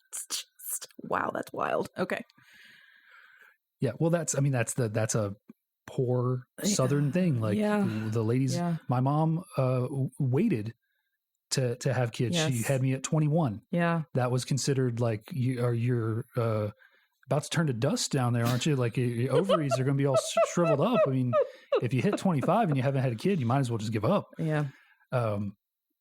It's just, wow, that's wild. Okay. Yeah. Well, that's a poor Southern thing. Like the ladies, my mom waited to have kids. Yes. She had me at 21. Yeah. That was considered like you're about to turn to dust down there, aren't you? Like your ovaries are going to be all shriveled up. I mean, if you hit 25 and you haven't had a kid, you might as well just give up. Yeah.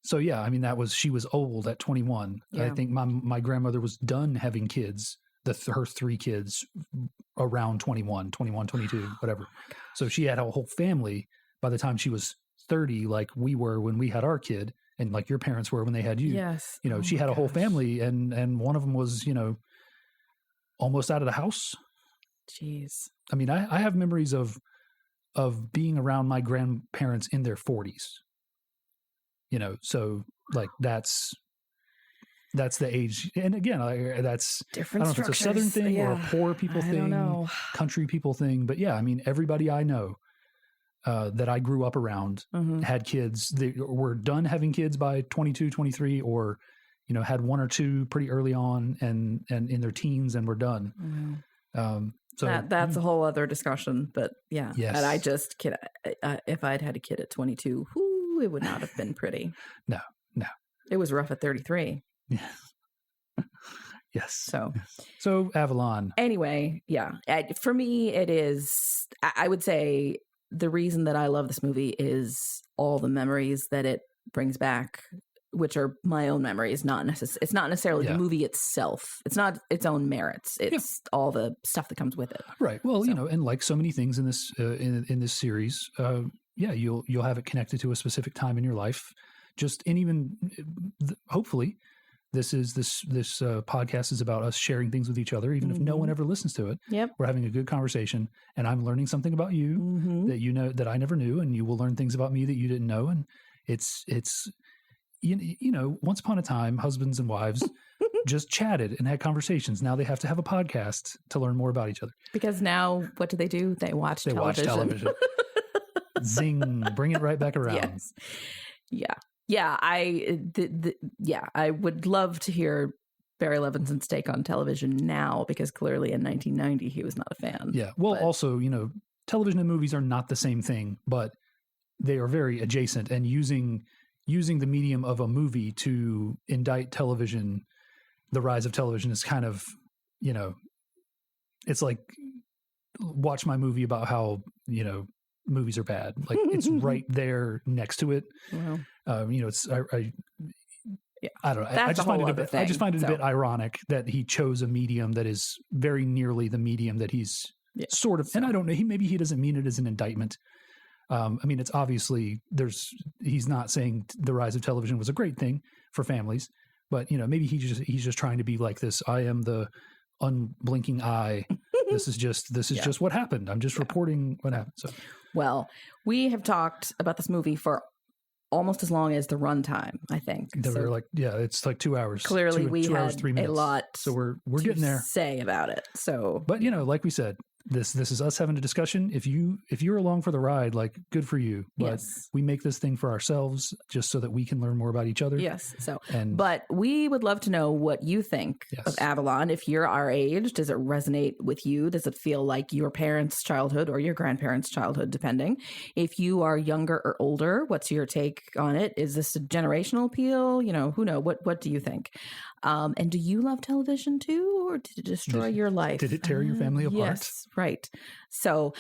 So yeah, I mean, she was old at 21. Yeah. I think my grandmother was done having kids, her 3 kids around 21, 22, whatever. So she had a whole family by the time she was 30, like we were when we had our kid and like your parents were when they had you. Yes. She had a whole family and one of them was, almost out of the house. Jeez. I mean, I have memories of being around my grandparents in their 40s. So like that's the age. And again, that's different. I don't know if it's a Southern thing or a poor people thing, country people thing. But yeah, I mean, everybody I know that I grew up around had kids. They were done having kids by 22, 23, or had 1 or 2 pretty early on and in their teens and were done. Mm-hmm. So that's a whole other discussion, but yeah. Yes. And I just if I'd had a kid at 22, it would not have been pretty. No. It was rough at 33. Yeah. Yes. So Avalon. Anyway, yeah. For me, it is, I would say the reason that I love this movie is all the memories that it brings back, which are my own memories. It's not necessarily the movie itself. It's not its own merits. It's all the stuff that comes with it. Right. Well, and like so many things in this in this series, you'll have it connected to a specific time in your life. Hopefully, this podcast is about us sharing things with each other, even if no one ever listens to it. Yep. We're having a good conversation, and I'm learning something about you that that I never knew, and you will learn things about me that you didn't know, and it's. Once upon a time, husbands and wives just chatted and had conversations. Now they have to have a podcast to learn more about each other. Because now, what do? They watch television. Zing! Bring it right back around. Yes. Yeah. I would love to hear Barry Levinson's take on television now, because clearly in 1990 he was not a fan. Yeah. Well, also, television and movies are not the same thing, but they are very adjacent, and using the medium of a movie to indict television, the rise of television is kind of, it's like watch my movie about how, movies are bad. Like it's right there next to it. Wow. It's, I don't know. I just find it a bit ironic that he chose a medium that is very nearly the medium that he's sort of, and I don't know, maybe he doesn't mean it as an indictment. It's obviously he's not saying the rise of television was a great thing for families, but maybe he's just trying to be like this. I am the unblinking eye. This is just what happened. I'm just reporting what happened. So, well, we have talked about this movie for almost as long as the runtime, I think. We're like, it's like 2 hours. Clearly, we 2 had hours, 3 minutes. A lot. So we're getting there. Say about it. So, but like we said, this is us having a discussion. If you're along for the ride, like good for you. But we make this thing for ourselves just so that we can learn more about each other. Yes. But we would love to know what you think of Avalon. If you're our age, does it resonate with you? Does it feel like your parents' childhood or your grandparents' childhood, depending? If you are younger or older, what's your take on it? Is this a generational appeal? Who knows? What do you think? And do you love television too, or did it destroy your life? Did it tear your family apart? Yes, Right. So,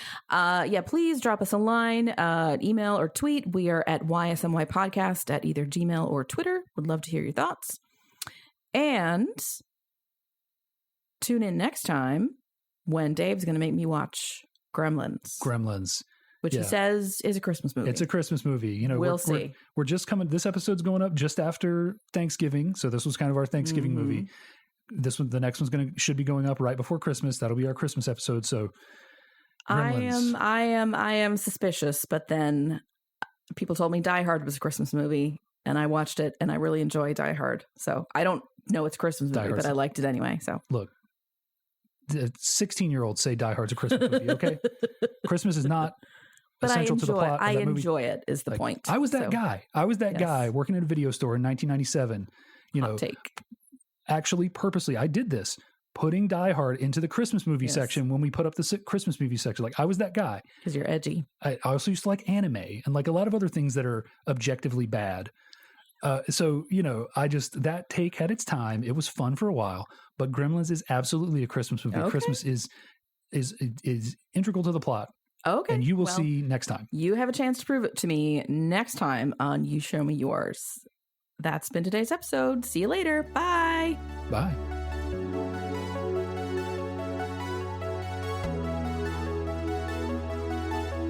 please drop us a line, email or tweet. We are at YSMY Podcast at either Gmail or Twitter. Would love to hear your thoughts. And tune in next time when Dave's going to make me watch Gremlins. Which he says is a Christmas movie. It's a Christmas movie. You know, we'll see. We're just coming. This episode's going up just after Thanksgiving, so this was kind of our Thanksgiving movie. The next one's should be going up right before Christmas. That'll be our Christmas episode. So, Gremlins. I am suspicious, but then people told me Die Hard was a Christmas movie, and I watched it, and I really enjoy Die Hard. So I don't know it's a Christmas movie, but I liked it anyway. So look. 16-year-olds say Die Hard's a Christmas movie, okay? Christmas is not essential to the plot. I enjoy it, is the point. I was that guy. I was that guy working at a video store in 1997. Hot take. Actually, purposely, I did this, putting Die Hard into the Christmas movie section when we put up the Christmas movie section. Like, I was that guy. Because you're edgy. I also used to like anime and like a lot of other things that are objectively bad. So, that take had its time. It was fun for a while, but Gremlins is absolutely a Christmas movie. Okay. Christmas is integral to the plot. Okay. And you will see next time. You have a chance to prove it to me next time on You Show Me Yours. That's been today's episode. See you later. Bye. Bye.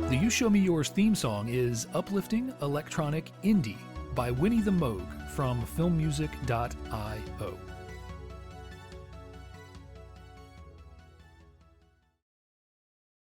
The You Show Me Yours theme song is Uplifting Electronic Indie by Winnie the Moog from filmmusic.io.